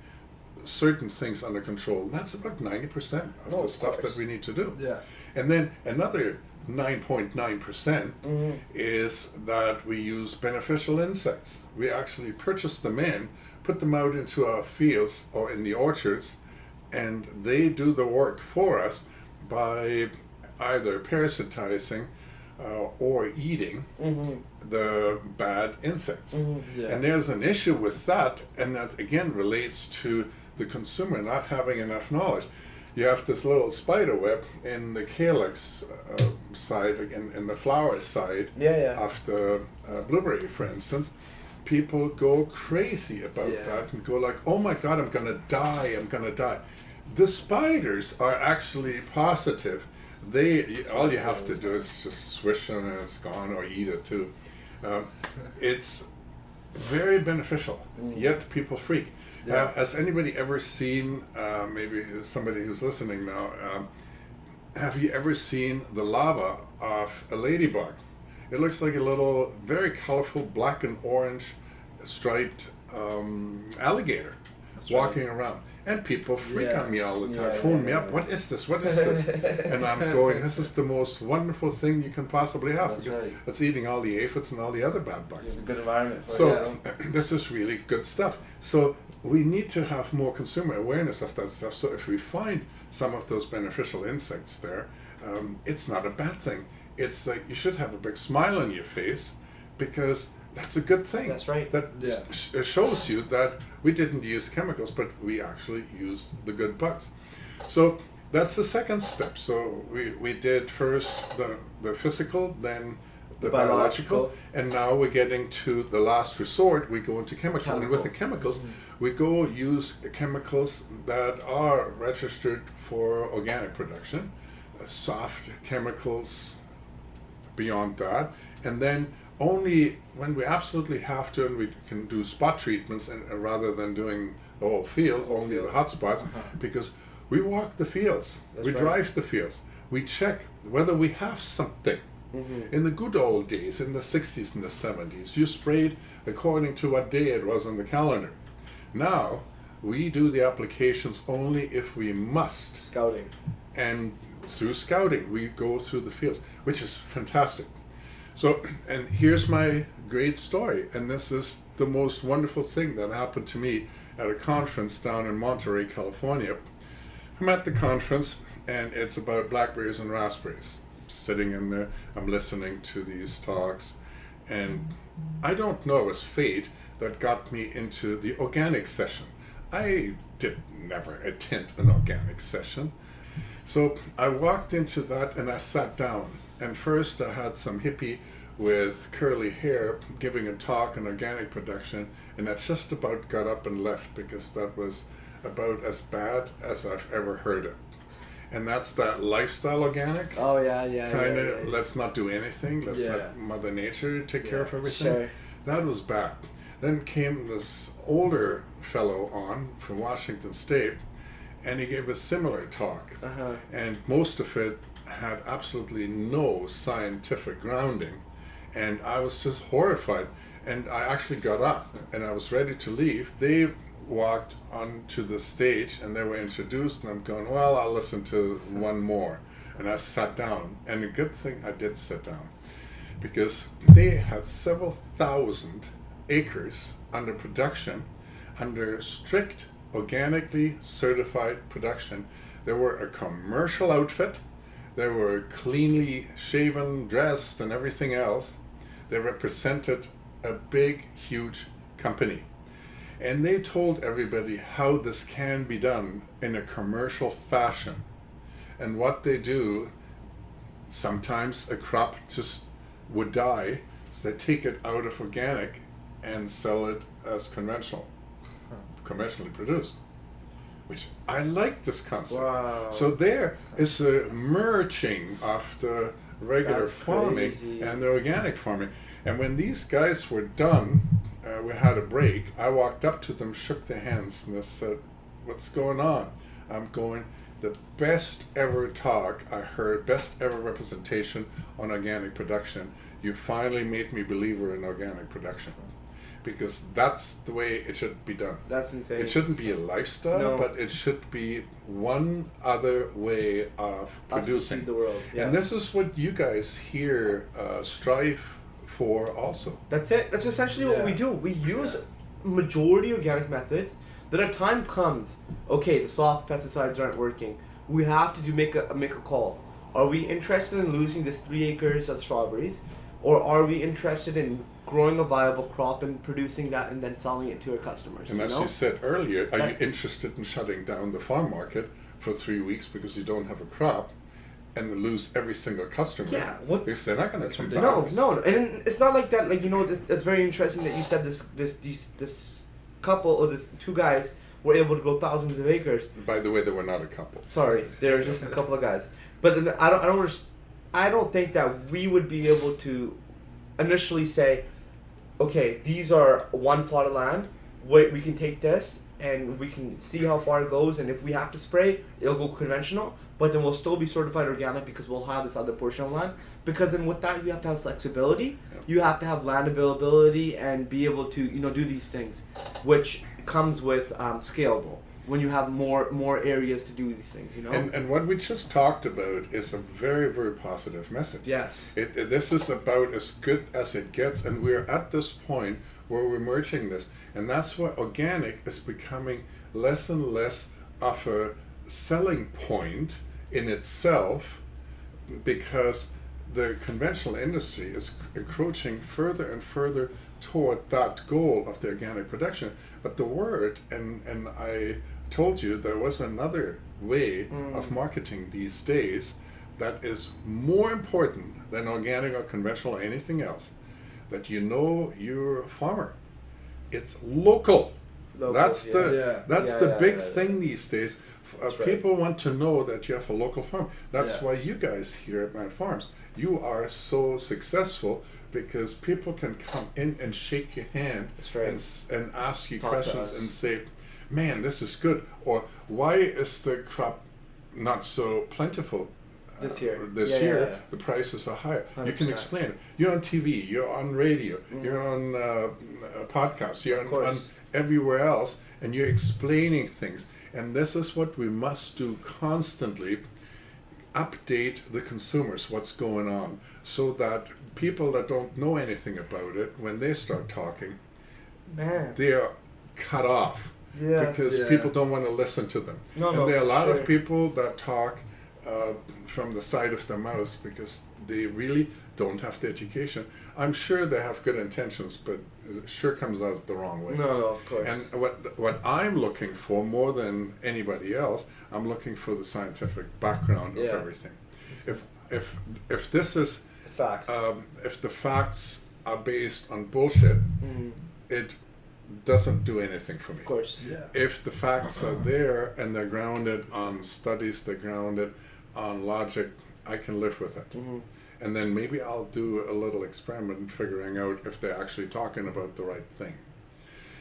certain things under control. That's about 90% of Oh, the of stuff course. that we need to do. Yeah. And then another 9.9% is that we use beneficial insects. We actually purchase them in, put them out into our fields or in the orchards, and they do the work for us by either parasitizing or eating the bad insects. Yeah. And there's an issue with that, and that again relates to the consumer not having enough knowledge. You have this little spider web in the calyx side, in the flower side Yeah. of the blueberry, for instance. People go crazy about Yeah. that and go like, "Oh my God, I'm gonna die! I'm gonna die." The spiders are actually positive. All you have to do is just swish them and it's gone, or eat it too. It's very beneficial, yet people freak. Yeah. Has anybody ever seen, maybe somebody who's listening now, have you ever seen the larva of a ladybug? It looks like a little, very colorful black and orange striped alligator walking around. And people freak Yeah. on me all the time, Yeah, phone yeah, me up, yeah. "What is this? What is this?" And I'm going, "This is the most wonderful thing you can possibly have, That's because right. it's eating all the aphids and all the other bad It's bugs." a good environment for it. So this is really good stuff. So we need to have more consumer awareness of that stuff. So if we find some of those beneficial insects there, it's not a bad thing. It's like you should have a big smile on your face, because that's a good thing. That's right. That Yeah. shows you that we didn't use chemicals, but we actually used the good bugs. So that's the second step. So we did first the physical, then the biological, and now we're getting to the last resort. We go into chemical. And with the chemicals, we go use chemicals that are registered for organic production, soft chemicals beyond that, and then only when we absolutely have to, and we can do spot treatments, and rather than doing the whole field, only the hot spots, because we walk the fields, we right. drive the fields, we check whether we have something. In the good old days, in the 60s and the 70s, you sprayed according to what day it was on the calendar. Now, we do the applications only if we must. Scouting. And through scouting, we go through the fields, which is fantastic. So, and here's my great story, and this is the most wonderful thing that happened to me at a conference down in Monterey, California. I'm at the conference, and it's about blackberries and raspberries. Sitting in there, I'm listening to these talks, and I don't know, it was fate that got me into the organic session. I did never attend an organic session. So I walked into that and I sat down, and first I had some hippie with curly hair giving a talk on organic production, and I just about got up and left, because that was about as bad as I've ever heard it. And that's that lifestyle organic. Oh yeah. Kind of, let's not do anything, let's Yeah. let Mother Nature take care of everything. Sure. That was bad. Then came this older fellow on from Washington State, and he gave a similar talk. And most of it had absolutely no scientific grounding. And I was just horrified. And I actually got up and I was ready to leave. They walked onto the stage and they were introduced, and I'm going, well, I'll listen to one more. And I sat down. And a good thing I did sit down, because they had several thousand acres under production, under strict organically certified production. They were a commercial outfit. They were cleanly shaven, dressed, and everything else. They represented a big, huge company. And they told everybody how this can be done in a commercial fashion. And what they do, sometimes a crop just would die, so they take it out of organic and sell it as conventionally produced. Which I like this concept. Wow. So there is a merging of the regular That's farming crazy. and the organic farming. And when these guys were done, we had a break. I walked up to them, shook their hands, and I said, "What's going on?" I'm going, "The best ever talk I heard, best ever representation on organic production. You finally made me believer in organic production." Because that's the way it should be done. That's insane. It shouldn't be a lifestyle, No. but it should be one other way of Us to producing. feed the world. Yeah. And this is what you guys here strive for also. That's it. That's essentially what we do. We use majority organic methods. Then a time comes, okay, the soft pesticides aren't working. We have to make a call. Are we interested in losing this 3 acres of strawberries, or are we interested in growing a viable crop and producing that and then selling it to our customers? And as you know? you said earlier, are you interested in shutting down the farm market for 3 weeks because you don't have a crop, and lose every single customer? Yeah, what- Because they're not going to come back. No, and it's not like that. Like, you know, it's very interesting that you said this couple or this 2 guys were able to grow thousands of acres. By the way, they were not a couple. Sorry, there were just a couple of guys. But then I don't think that we would be able to initially say, okay, these are one plot of land. Wait, we can take this and we can see how far it goes, and if we have to spray, it'll go conventional. But then we'll still be certified organic because we'll have this other portion of land. Because then with that, you have to have flexibility. Yeah. You have to have land availability and be able to, you know, do these things, which comes with scalable. When you have more areas to do these things, you know. And what we just talked about is a very, very positive message. Yes. This is about as good as it gets, and we're at this point where we're merging this, and that's why organic is becoming less and less of a selling point in itself, because the conventional industry is encroaching further and further toward that goal of the organic production. But the word, and I told you there was another way of marketing these days that is more important than organic or conventional or anything else, that you know you're a farmer. It's local. That's the big thing these days. People want to know that you have a local farm. That's why you guys here at My Farms, you are so successful, because people can come in and shake your hand and ask you questions and say, "Man, this is good," or "Why is the crop not so plentiful this year? This year the prices are higher." 100%. You can explain it. You're on TV, you're on radio, you're on podcasts, you're on everywhere else, and you're explaining things. And this is what we must do constantly: update the consumers what's going on, so that people that don't know anything about it, when they start talking, they're cut off. Because people don't want to listen to them. And there are a lot of people that talk from the side of their mouth because they really don't have the education. I'm sure they have good intentions, but it sure comes out the wrong way. No, of course. And what I'm looking for more than anybody else, I'm looking for the scientific background of everything. If this is facts, if the facts are based on bullshit, it doesn't do anything for me. Of course. If the facts are there and they're grounded on studies, they're grounded on logic, I can live with it. And then maybe I'll do a little experiment in figuring out if they're actually talking about the right thing.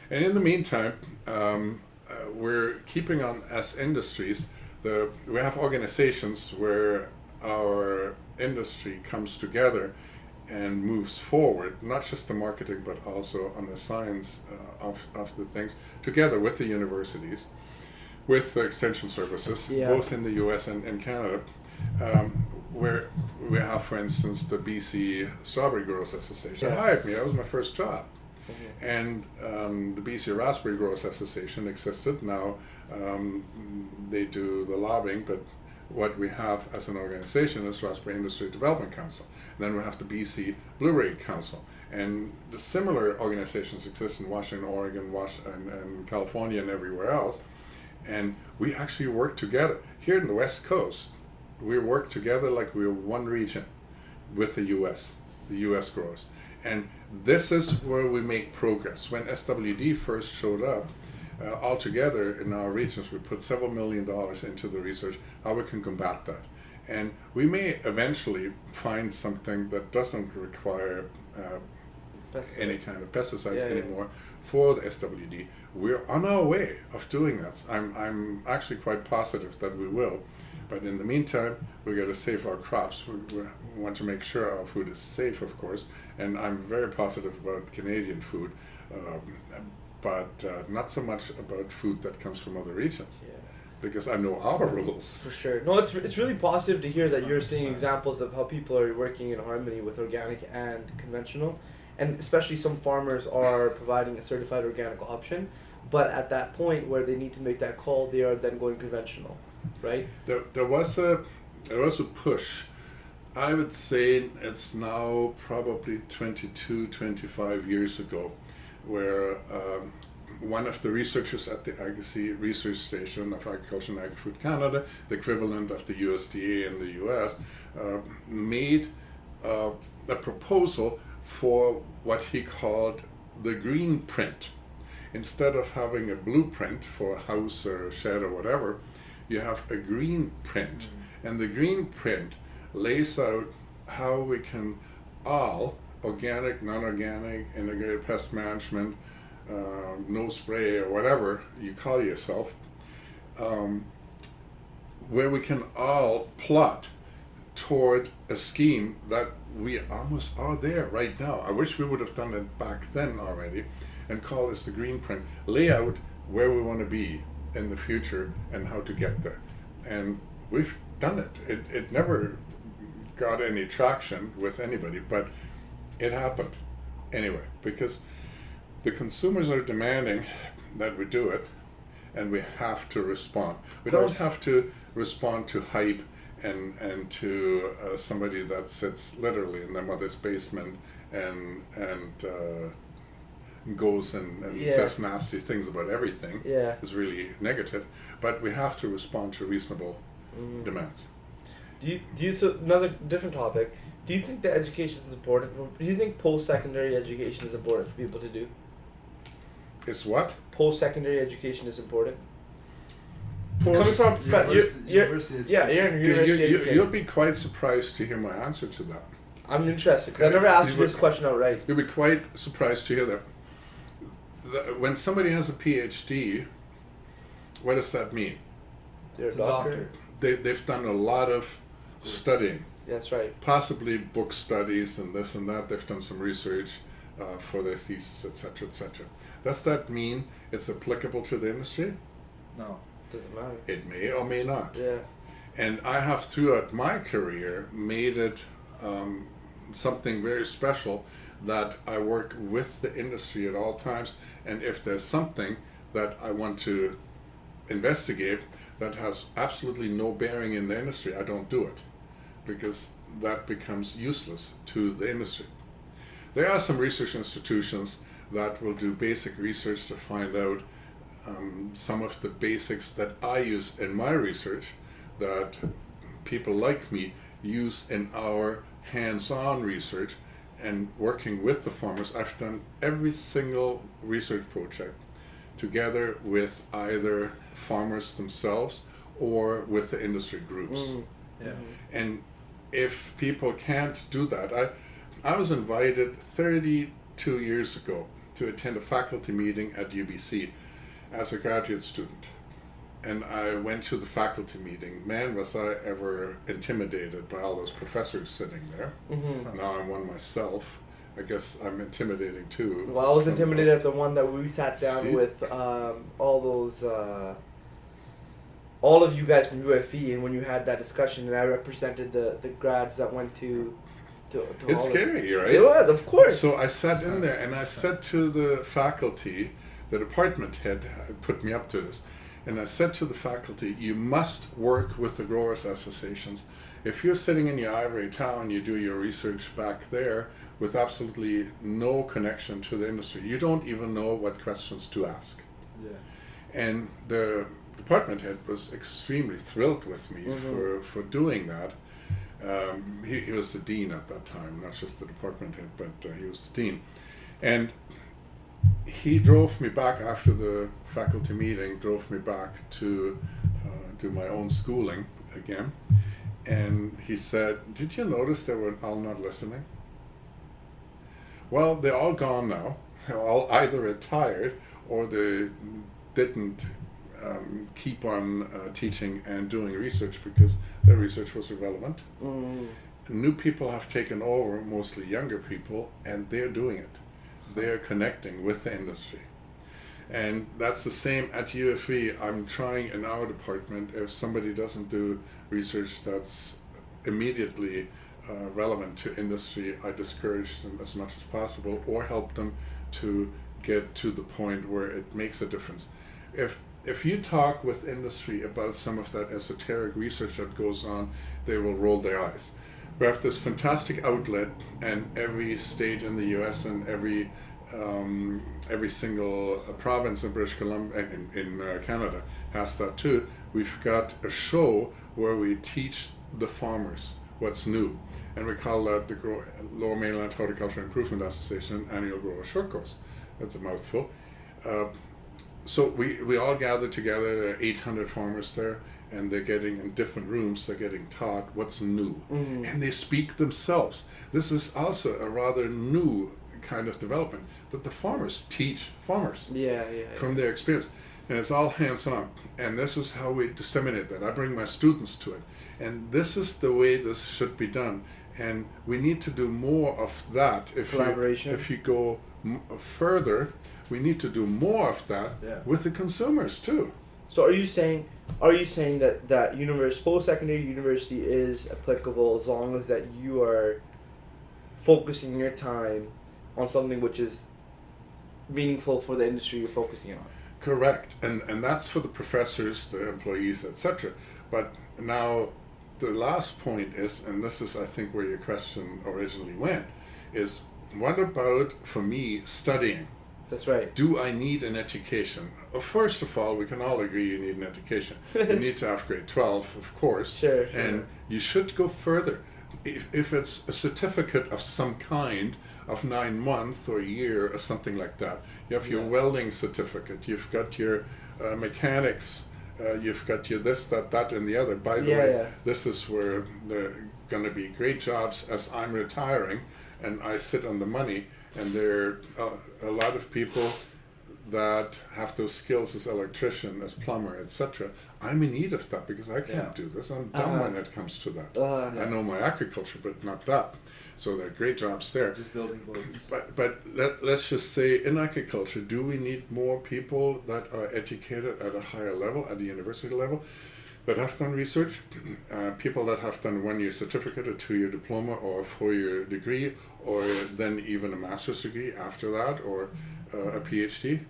And in the meantime, we're keeping on as industries. We have organizations where our industry comes together and moves forward, not just the marketing, but also on the science of the things, together with the universities, with the extension services, both in the US and Canada, where we have, for instance, the BC Strawberry Growers Association. They hired me. That was my first job. And the BC Raspberry Growers Association existed. Now they do the lobbying, but what we have as an organization is Raspberry Industry Development Council. And then we have the BC Blueberry Council. And the similar organizations exist in Washington, Oregon, and California, and everywhere else. And we actually work together. Here in the West Coast, we work together like we're one region with the US growers. And this is where we make progress. When SWD first showed up, all together in our regions, we put several $1 million into the research, how we can combat that. And we may eventually find something that doesn't require any kind of pesticides anymore for the SWD. We're on our way of doing that. I'm actually quite positive that we will. But in the meantime, we got to save our crops. We want to make sure our food is safe, of course. And I'm very positive about Canadian food, but not so much about food that comes from other regions. Because I know our rules. For sure. No, it's really positive to hear that you're seeing examples of how people are working in harmony with organic and conventional. And especially some farmers are providing a certified organic option. But at that point where they need to make that call, they are then going conventional. Right? There was a push. I would say it's now probably 22, 25 years ago, where one of the researchers at the Agassiz Research Station of Agriculture and Agri-Food Canada, the equivalent of the USDA in the US, made a proposal for what he called the green print. Instead of having a blueprint for a house or a shed or whatever, you have a green print, and the green print lays out how we can all, organic, non-organic, integrated pest management, no spray or whatever you call yourself, where we can all plot toward a scheme that we almost are there right now. I wish we would have done it back then already, and call this the green print, lay out where we want to be in the future and how to get there. And we've done it. It never got any traction with anybody, but it happened anyway, because the consumers are demanding that we do it, and we have to respond. We don't have to respond to hype and to somebody that sits literally in their mother's basement and goes and says nasty things about everything. Is really negative, but we have to respond to reasonable demands. Do you so another different topic? Do you think that education is important? Do you think post-secondary education is important for people to do? Is what? Post-secondary education is important. Coming from university education. You'll be quite surprised to hear my answer to that. I'm interested because I never asked you this question outright. You'll be quite surprised to hear that. When somebody has a PhD, what does that mean? They're a doctor. They've done a lot of studying. That's right. Possibly book studies and this and that. They've done some research for their thesis, etc., etc. Does that mean it's applicable to the industry? No. Doesn't matter. It may or may not. Yeah. And I have, throughout my career, made it something very special that I work with the industry at all times. And if there's something that I want to investigate that has absolutely no bearing in the industry, I don't do it, because that becomes useless to the industry. There are some research institutions that will do basic research to find out some of the basics that I use in my research that people like me use in our hands-on research and working with the farmers. I've done every single research project together with either farmers themselves or with the industry groups. And if people can't do that, I was invited 32 years ago to attend a faculty meeting at UBC as a graduate student. And I went to the faculty meeting. Man, was I ever intimidated by all those professors sitting there. Mm-hmm. Now I'm one myself. I guess I'm intimidating too. Well, I was somehow. intimidated at the one that we sat down See? with all those, all of you guys from UFE, and when you had that discussion, and I represented the grads that went to It's all scary, right? It was, of course. So I sat in there and I said to the faculty, the department head put me up to this, and I said to the faculty, you must work with the growers associations. If you're sitting in your ivory tower, you do your research back there with absolutely no connection to the industry. You don't even know what questions to ask. Yeah. And the department head was extremely thrilled with me for doing that. He was the dean at that time, not just the department head, but he was the dean. And he drove me back after the faculty meeting, drove me back to do my own schooling again. And he said, did you notice they were all not listening? Well, they're all gone now. They're all either retired or they didn't keep on teaching and doing research because their research was irrelevant. New people have taken over, mostly younger people, and they're doing it. They're connecting with the industry. And that's the same at UFE. I'm trying in our department, if somebody doesn't do research that's immediately relevant to industry, I discourage them as much as possible or help them to get to the point where it makes a difference. If you talk with industry about some of that esoteric research that goes on, they will roll their eyes. We have this fantastic outlet, and every state in the U.S. and every single province in British Columbia and in Canada has that too. We've got a show where we teach the farmers what's new, and we call that the Lower Mainland Horticulture Improvement Association Annual Grower Short Course. That's a mouthful. So we all gather together. There are 800 farmers there, and they're getting in different rooms. They're getting taught what's new, and they speak themselves. This is also a rather new kind of development that the farmers teach farmers from their experience, and it's all hands-on. And this is how we disseminate that. I bring my students to it, and this is the way this should be done. And we need to do more of that. Collaboration. If you go further, we need to do more of that with the consumers too. So are you saying that post-secondary university is applicable as long as that you are focusing your time on something which is meaningful for the industry you're focusing on? Correct. And that's for the professors, the employees, etc. But now the last point is, and this is I think where your question originally went, is what about, for me, studying? That's right. Do I need an education? First of all, we can all agree you need an education. You need to have grade 12, of course. Sure. And you should go further. If it's a certificate of some kind of 9 months or a year or something like that, you have your welding certificate, you've got your mechanics, you've got your this, that, and the other. By the way, this is where there are going to be great jobs as I'm retiring and I sit on the money. And there are a lot of people that have those skills as electrician, as plumber, etc. I'm in need of that because I can't do this. I'm dumb when it comes to that. I know my agriculture, but not that. So there are great jobs there. Just building boats. But let's just say in agriculture, do we need more people that are educated at a higher level, at the university level, that have done research, people that have done a 1-year certificate, a 2-year diploma, or a 4-year degree, or then even a master's degree after that, or a PhD?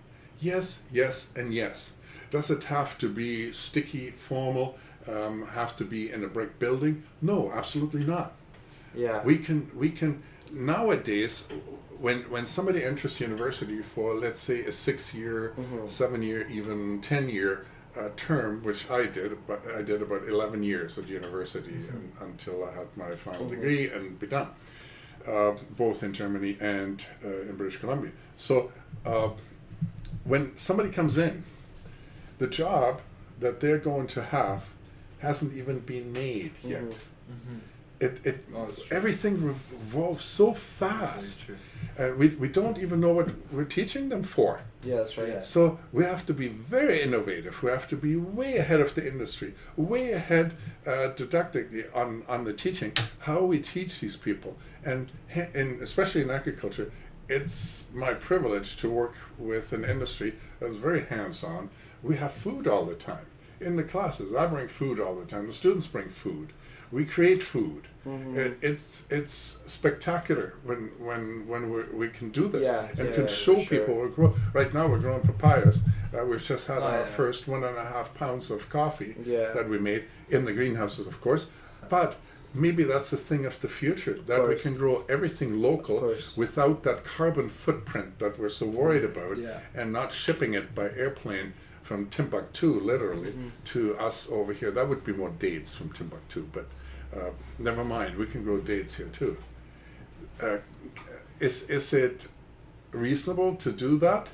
Yes, yes, and yes. Does it have to be sticky, formal, have to be in a brick building? No, absolutely not. Yeah. We can nowadays, when somebody enters university for, let's say, a 6-year, 7-year, even 10-year term, which I did about 11 years at university until I had my final degree and be done, both in Germany and in British Columbia. So when somebody comes in, the job that they're going to have hasn't even been made yet. everything revolves so fast. We don't even know what we're teaching them for. Yeah, that's right. Yeah. So we have to be very innovative. We have to be way ahead of the industry, way ahead didactically on the teaching, how we teach these people. And especially in agriculture, it's my privilege to work with an industry that's very hands-on. We have food all the time. In the classes, I bring food all the time. The students bring food. We create food. Mm-hmm. It's spectacular when we can do this and can yeah, show for sure. people. Right now we're growing papayas. We've just had our yeah. first 1.5 pounds of coffee Yeah. that we made in the greenhouses, of course. But maybe that's the thing of the future, that we course. can grow everything Of local course. without that carbon footprint that we're so worried about, Yeah. and not shipping it by airplane from Timbuktu, literally, to us over here. That would be more dates from Timbuktu, but never mind, we can grow dates here too. Is it reasonable to do that?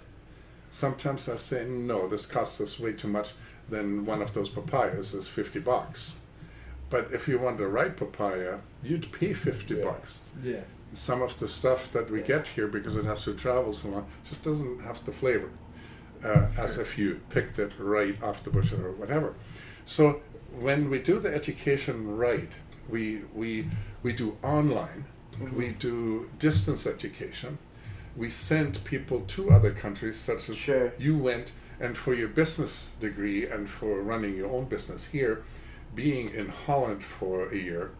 Sometimes I say, no, this costs us way too much. Then one of those papayas is $50. But if you want a ripe papaya, you'd pay $50. Yeah. Some of the stuff that we get here, because it has to travel so long, just doesn't have the flavor as if you picked it right off the bush or whatever. So when we do the education right, we do online, we do distance education, we send people to other countries, such as you went, and for your business degree and for running your own business here, being in Holland for a year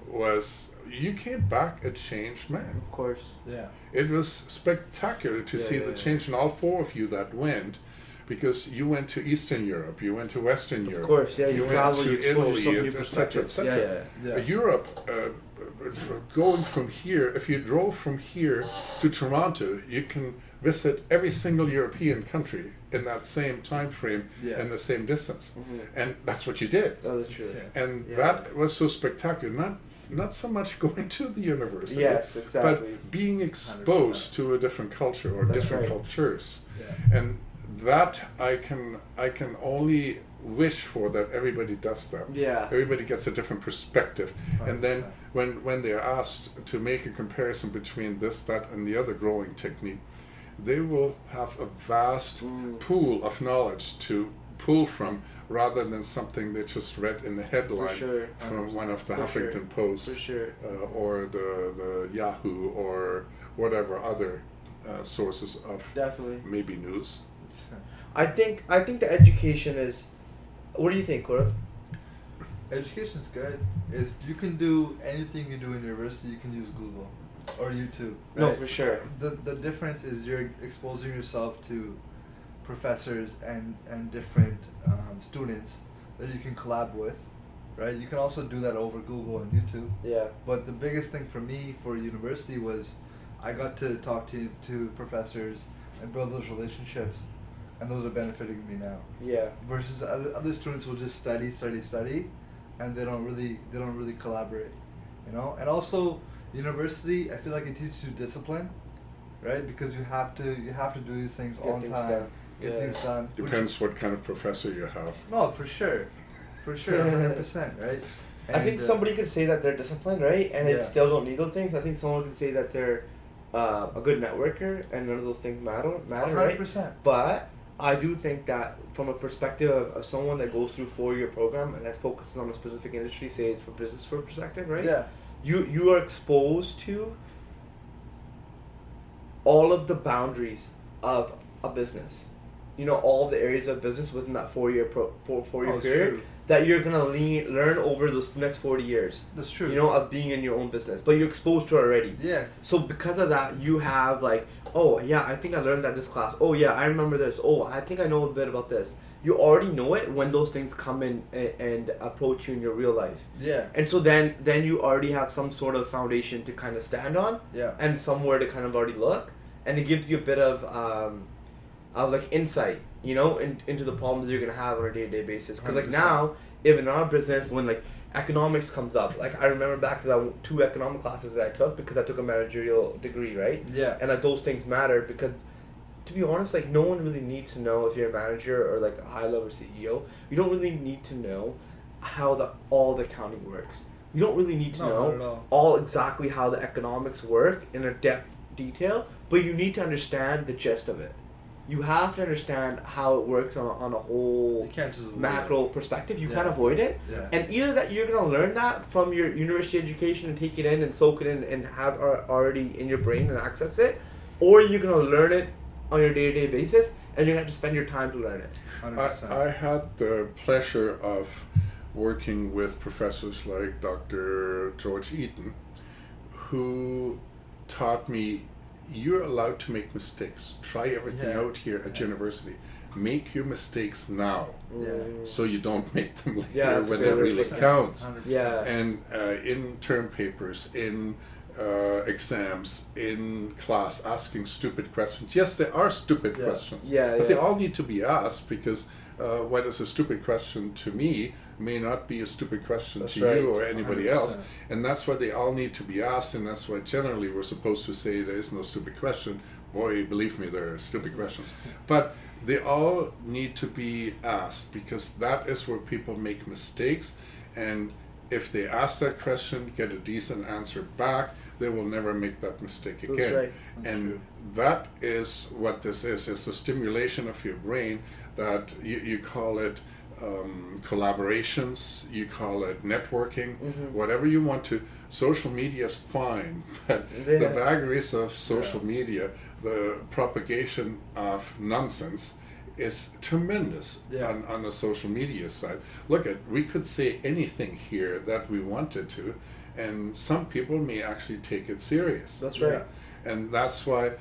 was, you came back a changed man. Of course. Yeah. It was spectacular to see the change in all four of you that went, because you went to Eastern Europe, you went to Western Europe. Of course, yeah. You went travel, to you expose yourself to new Italy, etc., perspectives. etc. Yeah. Europe, going from here, if you drove from here to Toronto, you can visit every single European country in that same time frame and the same distance. And that's what you did. That's true. And that was so spectacular. Not so much going to the university, Yes, exactly. but being exposed 100%. to a different culture or different cultures. Yeah. And that I can only wish for, that everybody does that. Yeah. Everybody gets a different perspective. 100%. And then when they're asked to make a comparison between this, that, and the other growing technique, they will have a vast pool of knowledge to pull from, rather than something they just read in the headline from one of the Huffington Post or the Yahoo or whatever other sources of maybe news. I think the education is. What do you think, Gaurav? Education's good. You can do anything you do in university. You can use Google or YouTube. Right? No, for sure. The difference is you're exposing yourself to professors and different students that you can collab with, right? You can also do that over Google and YouTube. Yeah. But the biggest thing for me for university was I got to talk to professors and build those relationships, and those are benefiting me now. Yeah. Versus other students will just study, and they don't really collaborate, you know. And also university, I feel like it teaches you discipline, right? Because you have to do these things all the time. Get things done. Depends what kind of professor you have. No, for sure, 100%, right? And I think somebody could say that they're disciplined, right, and they still don't need those things. I think someone could say that they're a good networker, and none of those things matter, 100%. right? But I do think that from a perspective of someone that goes through 4-year program and that focuses on a specific industry, say it's for business perspective, right? Yeah. You are exposed to all of the boundaries of a business. You know, all the areas of business within that 4-year period true. that you're gonna learn over those next 40 years. That's true. You know, of being in your own business, but you're exposed to it already. Yeah. So because of that, you have like, oh yeah, I think I learned that this class. Oh yeah, I remember this. Oh, I think I know a bit about this. You already know it when those things come in and approach you in your real life. Yeah. And so then you already have some sort of foundation to kind of stand on. Yeah. And somewhere to kind of already look, and it gives you a bit of like insight, you know, into the problems you're gonna have on a day-to-day basis. Because like 100%. now, even in our business, when like economics comes up, like I remember back to that 2 economic classes that I took because I took a managerial degree, right? Yeah. And like those things matter because, to be honest, like no one really needs to know if you're a manager or like a high-level CEO. You don't really need to know how all the accounting works. You don't really need to No, not at know all. all exactly how the economics work in a depth detail, but you need to understand the gist of it. You have to understand how it works on a whole You can't just avoid macro perspective. You Yeah. can't avoid it. Yeah. And either that you're going to learn that from your university education and take it in and soak it in and have it already in your brain and access it, or you're going to learn it on your day-to-day basis and you're going to have to spend your time to learn it. 100%. I had the pleasure of working with professors like Dr. George Eaton, who taught me you're allowed to make mistakes. Try everything Yeah. out here at university. Make your mistakes now, Yeah. so you don't make them later Yeah, that's when a it good really point. counts. 100%. Yeah. And in term papers, in exams, in class, asking stupid questions. Yes, there are stupid Yeah. questions, Yeah, but they yeah. all need to be asked, because what is a stupid question to me may not be a stupid question That's to right. you or anybody 100%. else. And that's why they all need to be asked, and that's why generally we're supposed to say there is no stupid question. Boy, believe me, there are stupid questions. But they all need to be asked, because that is where people make mistakes. And if they ask that question, get a decent answer back, they will never make that mistake That's again. right. That's And true. that is what this is. It's the stimulation of your brain that you call it collaborations, you call it networking, whatever you want to. Social media is fine, but the Yeah. vagaries of social media, the propagation of nonsense, is tremendous Yeah. on the social media side. Look at, we could say anything here that we wanted to, and some people may actually take it serious. That's right. Yeah. And that's why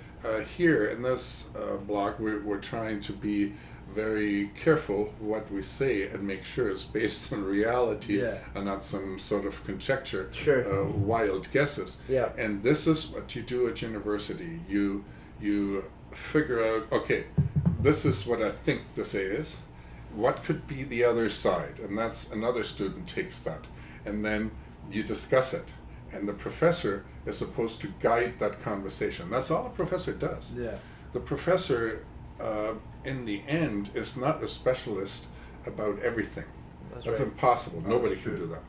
here in this blog we're trying to be very careful what we say and make sure it's based on reality Yeah. and not some sort of conjecture, Sure. wild guesses. Yeah. And this is what you do at university. You figure out, okay, this is what I think this is. What could be the other side? And that's another student takes that. And then you discuss it. And the professor is supposed to guide that conversation. That's all a professor does. Yeah. The professor, in the end, is not a specialist about everything. That's right. impossible. That's Nobody can true. do that.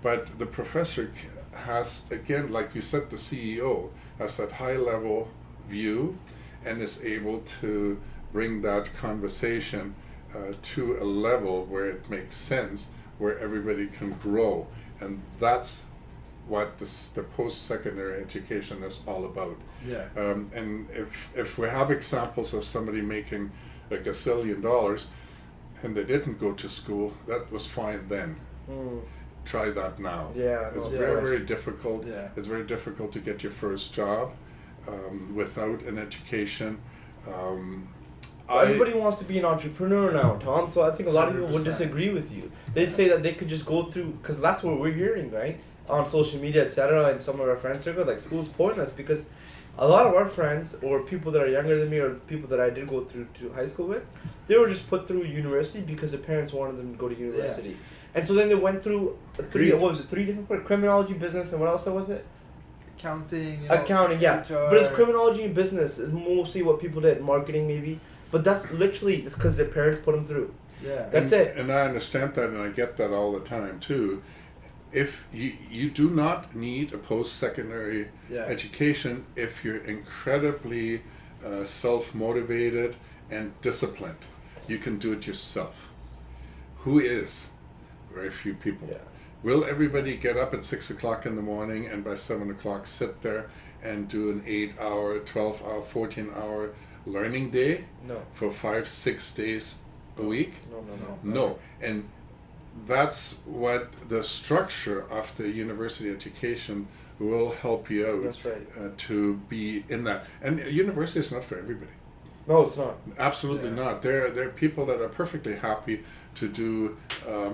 But the professor has, again, like you said, the CEO has that high level view and is able to bring that conversation to a level where it makes sense, where everybody can grow. And that's what the post-secondary education is all about. Yeah. And if we have examples of somebody making like $1 zillion and they didn't go to school, that was fine then. Try that now. Yeah, It's no, very, yeah. very difficult. Yeah. It's very difficult to get your first job without an education. Everybody wants to be an entrepreneur now, Tom. So I think a lot of people would 100%. disagree with you. They'd say that they could just go through, because that's what we're hearing, right, on social media, etc., and some of our friend circles, like school's pointless, because a lot of our friends or people that are younger than me or people that I did go through to high school with, they were just put through university because their parents wanted them to go to university. And so then they went through three different parts, criminology, business, and what else was it? Accounting. Accounting, yeah. HR. But it's criminology and business is mostly what people did, marketing maybe. But that's literally just because their parents put them through. Yeah. That's and, it. And I understand that, and I get that all the time too. If you do not need a post-secondary Yeah. education if you're incredibly self-motivated and disciplined. You can do it yourself. Who is? Very few people. Yeah. Will everybody get up at 6 o'clock in the morning and by 7 o'clock sit there and do an 8-hour, 12-hour, 14-hour learning day No. for 5-6 days a week? No. No. And that's what the structure of the university education will help you out. That's right. To be in that. And university is not for everybody. No, it's not. Absolutely Yeah. not. There are people that are perfectly happy to do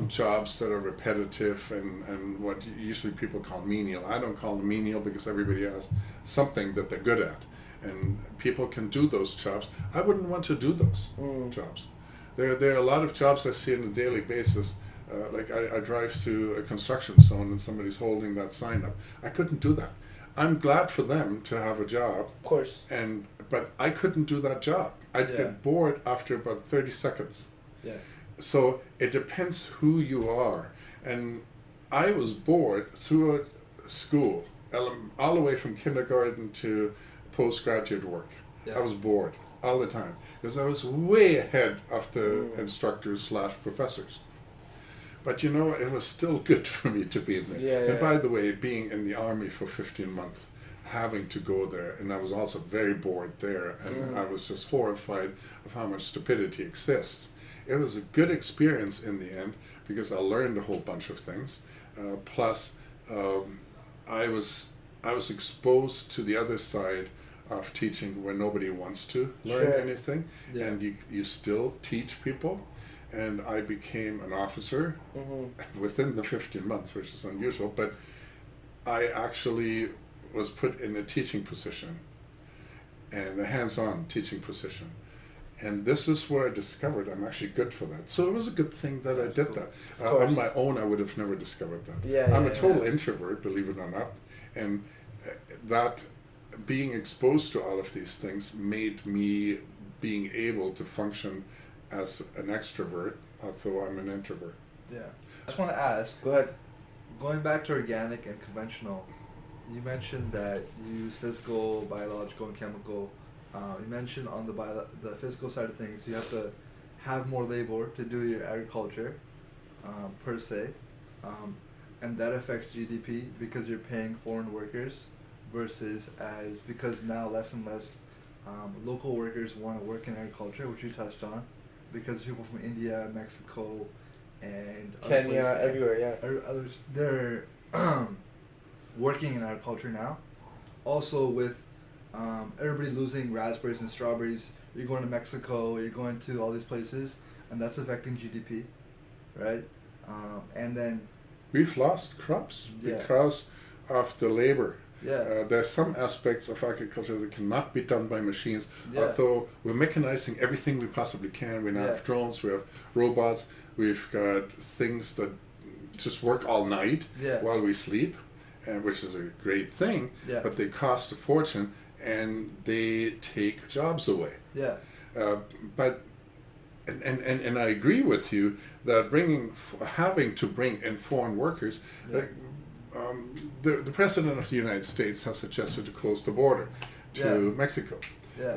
jobs that are repetitive and what usually people call menial. I don't call them menial because everybody has something that they're good at. And people can do those jobs. I wouldn't want to do those jobs. There are a lot of jobs I see on a daily basis. Like I drive to a construction zone and somebody's holding that sign up. I couldn't do that. I'm glad for them to have a job, Of course. but I couldn't do that job. I'd Yeah. get bored after about 30 seconds. Yeah. So it depends who you are. And I was bored throughout school, all the way from kindergarten to postgraduate work. Yeah. I was bored all the time because I was way ahead of the instructors / professors. But you know, it was still good for me to be in there. Yeah, And by the way, being in the army for 15 months, having to go there, and I was also very bored there, and I was just horrified of how much stupidity exists. It was a good experience in the end because I learned a whole bunch of things. Plus, I was exposed to the other side of teaching where nobody wants to learn anything, and you still teach people. And I became an officer within the 15 months, which is unusual, but I actually was put in a teaching position, and a hands-on teaching position. And this is where I discovered I'm actually good for that. So it was a good thing that I did that. On my own, I would have never discovered that. I'm a total introvert, believe it or not. And that being exposed to all of these things made me being able to function as an extrovert, although I'm an introvert. Yeah. I just want to ask. Go ahead. Going back to organic and conventional, you mentioned that you use physical, biological, and chemical. You mentioned on the physical side of things, you have to have more labor to do your agriculture, per se, and that affects GDP because you're paying foreign workers versus because now less and less local workers want to work in agriculture, which you touched on, because people from India, Mexico, and Kenya, everywhere, others, they're working in agriculture now. Also with everybody losing raspberries and strawberries, you're going to Mexico, you're going to all these places, and that's affecting GDP, right? And then we've lost crops because of the labor. There's some aspects of agriculture that cannot be done by machines, although we're mechanizing everything we possibly can. We now have drones, we have robots, we've got things that just work all night while we sleep, and which is a great thing, but they cost a fortune and they take jobs away. But and I agree with you that having to bring in foreign workers, the President of the United States has suggested to close the border to Mexico.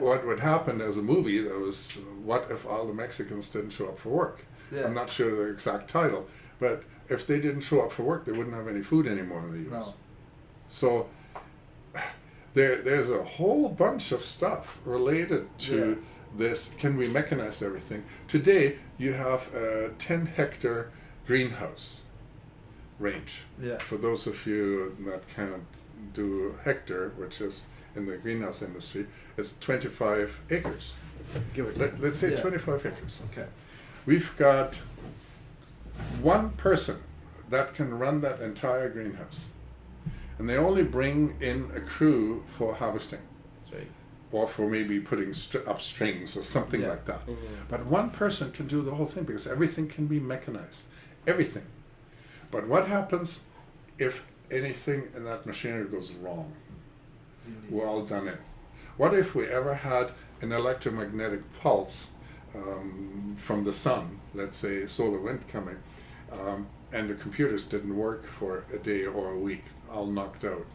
What would happen as a movie that was, what if all the Mexicans didn't show up for work? I'm not sure the exact title, but if they didn't show up for work, they wouldn't have any food anymore in the U.S. So there's a whole bunch of stuff related to this. Can we mechanize everything? Today, you have a 10-hectare greenhouse range. For those of you that can't do hectare, which is in the greenhouse industry, it's 25 acres. Give or take. Let's say 25 acres. Okay. We've got one person that can run that entire greenhouse, and they only bring in a crew for harvesting. That's right. Or for maybe putting up strings or something like that. But one person can do the whole thing because everything can be mechanized. Everything. But what happens if anything in that machinery goes wrong? We're all done in. What if we ever had an electromagnetic pulse from the sun, let's say solar wind coming, and the computers didn't work for a day or a week, all knocked out?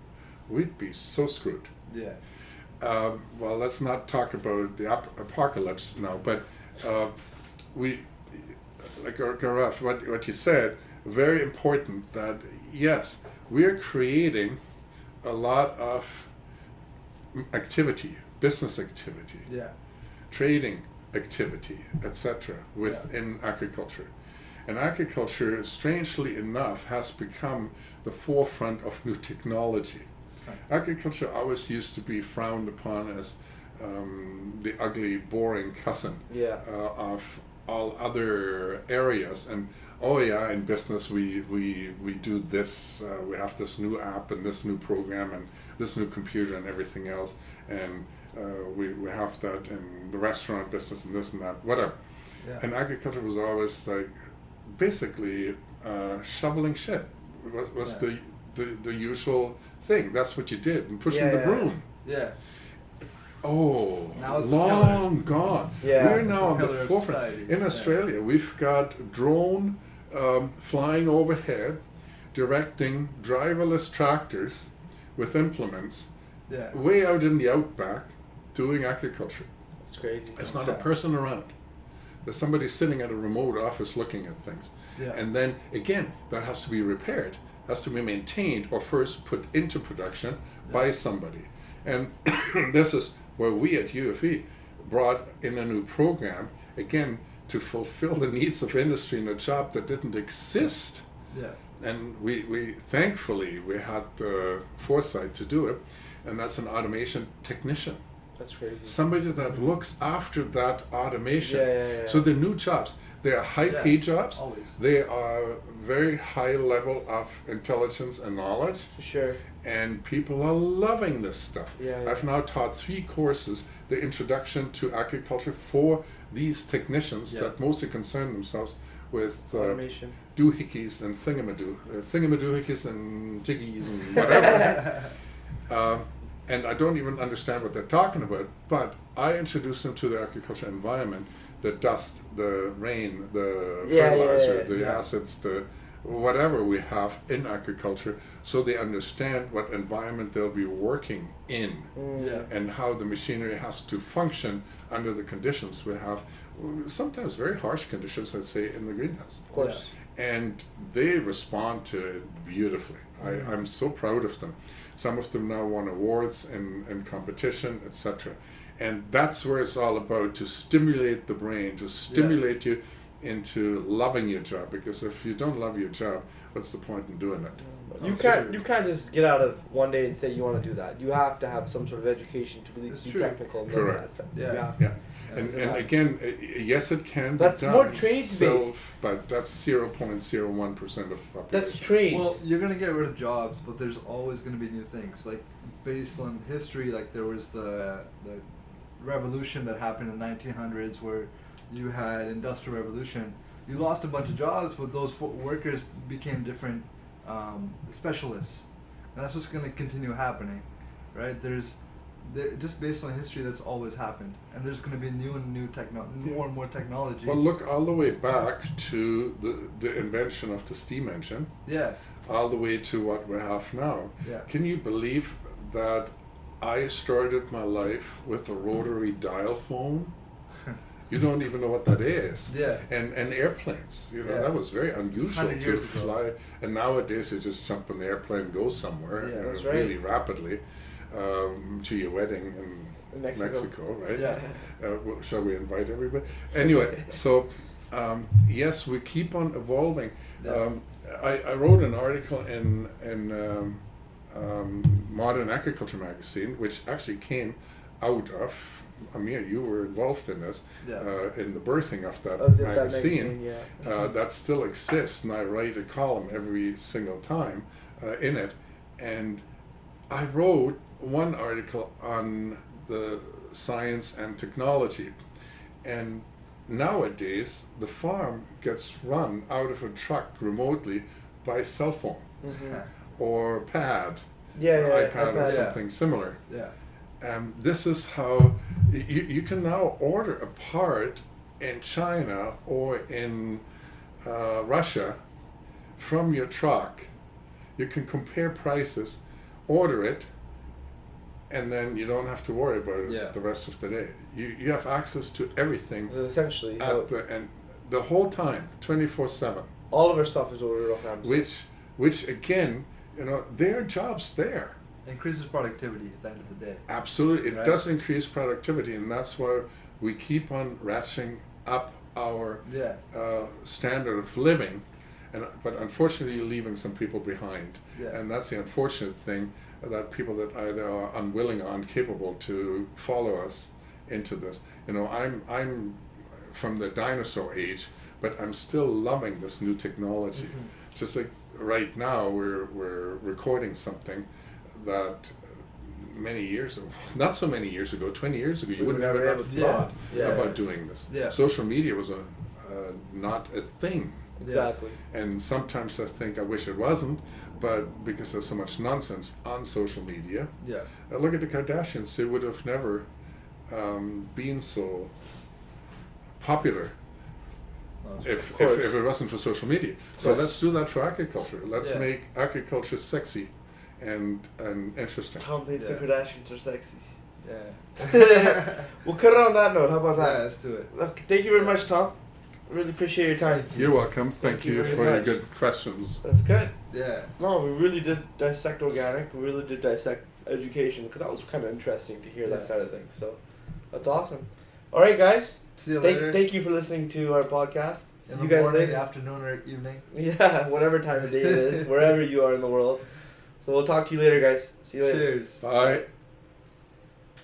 We'd be so screwed. Well, let's not talk about the apocalypse now, but like Gaurav, what you said, very important that, yes, we're creating a lot of activity, business activity, trading activity, etc. within agriculture. And agriculture, strangely enough, has become the forefront of new technology. Agriculture always used to be frowned upon as the ugly, boring cousin of all other areas. And in business we do this, we have this new app and this new program and this new computer and everything else, and we have that in the restaurant business and this and that, whatever. And agriculture was always like basically shoveling shit was the usual thing. That's what you did, and pushing the broom. Now it's long gone. We're now on the forefront. Society. In Australia, we've got drone flying overhead, directing driverless tractors with implements Yeah. way out in the outback doing agriculture. That's crazy. There's not a person around. There's somebody sitting at a remote office looking at things. Yeah. And then again, that has to be repaired, has to be maintained or first put into production by somebody. And this is where we at UFE brought in a new program, again, to fulfill the needs of industry in a job that didn't exist. Yeah. And we thankfully, we had the foresight to do it, and that's an automation technician. That's crazy. Somebody that looks after that automation. Yeah. So the new jobs, they are high-paid jobs. Always. They are very high level of intelligence and knowledge, For sure. and people are loving this stuff. Yeah. I've now taught 3 courses, the introduction to agriculture for these technicians that mostly concern themselves with Automation. doohickeys and thingamadoohickeys and jiggies and whatever. And I don't even understand what they're talking about, but I introduce them to the agriculture environment, the dust, the rain, the fertilizer, the acids, the whatever we have in agriculture, so they understand what environment they'll be working in and how the machinery has to function under the conditions we have, sometimes very harsh conditions, let's say, in the greenhouse. Of course. And they respond to it beautifully. I'm so proud of them. Some of them now won awards in competition, etc. And that's where it's all about, to stimulate the brain, to stimulate you into loving your job. Because if you don't love your job, what's the point in doing it? You can't just get out of one day and say you want to do that. You have to have some sort of education to really be technical in that sense. Yeah. And again, yes, it can that's be done more trade-based. but that's 0.01% of the population. That's trades. Well, you're gonna get rid of jobs, but there's always gonna be new things. Like based on history, like there was the revolution that happened in the 1900s, where you had industrial revolution. You lost a bunch of jobs, but those workers became different specialists, and that's what's gonna continue happening, right? Just based on history, that's always happened, and there's going to be more and more technology. Well, look all the way back to the invention of the steam engine. Yeah. All the way to what we have now. Yeah. Can you believe that I started my life with a rotary dial phone? You don't even know what that is. Yeah. And airplanes, that was very unusual to fly. And nowadays you just jump in the airplane and go somewhere really rapidly. To your wedding in Mexico, right? Yeah. Shall we invite everybody? Anyway, so yes, we keep on evolving. Yeah. I wrote an article in Modern Agriculture magazine, which actually came out of, Amir, you were involved in this, in the birthing of that magazine. That still exists, and I write a column every single time in it. And I wrote one article on the science and technology, and nowadays the farm gets run out of a truck remotely by cell phone or pad, iPad or something similar. This is how you can now order a part in China or in Russia from your truck. You can compare prices, order it, and then you don't have to worry about it the rest of the day. You have access to everything. Essentially. And the whole time, 24/7. All of our stuff is ordered off Amazon. Which again, there are jobs there. Increases productivity at the end of the day. Absolutely, it does increase productivity, and that's why we keep on ratcheting up our standard of living. But unfortunately, you're leaving some people behind, and that's the unfortunate thing, that people that either are unwilling or incapable to follow us into this. I'm from the dinosaur age, but I'm still loving this new technology. Just like right now, we're recording something that many years ago, not so many years ago, 20 years ago, you wouldn't have ever thought about doing this. Social media was not a thing. Exactly. And sometimes I think I wish it wasn't, but because there's so much nonsense on social media. Look at the Kardashians; they would have never been so popular No, it's if course. it wasn't for social media. So Right. let's do that for agriculture. Let's Yeah. make agriculture sexy and interesting. Tom thinks the Yeah. Kardashians are sexy. Yeah. We'll cut it on that note. How about Yeah, that? let's do it. Okay, thank you very much, Tom. I really appreciate your time. You're welcome. Thank you very for your much. good questions. That's good. Yeah. No, we really did dissect organic. We really did dissect education because that was kind of interesting to hear that Yeah. side of things. So that's awesome. All right, guys. See you later. Thank you for listening to our podcast. In See the you guys morning, later. afternoon, or evening. Yeah, whatever time of day it is, wherever you are in the world. So we'll talk to you later, guys. See you later. Cheers. Bye.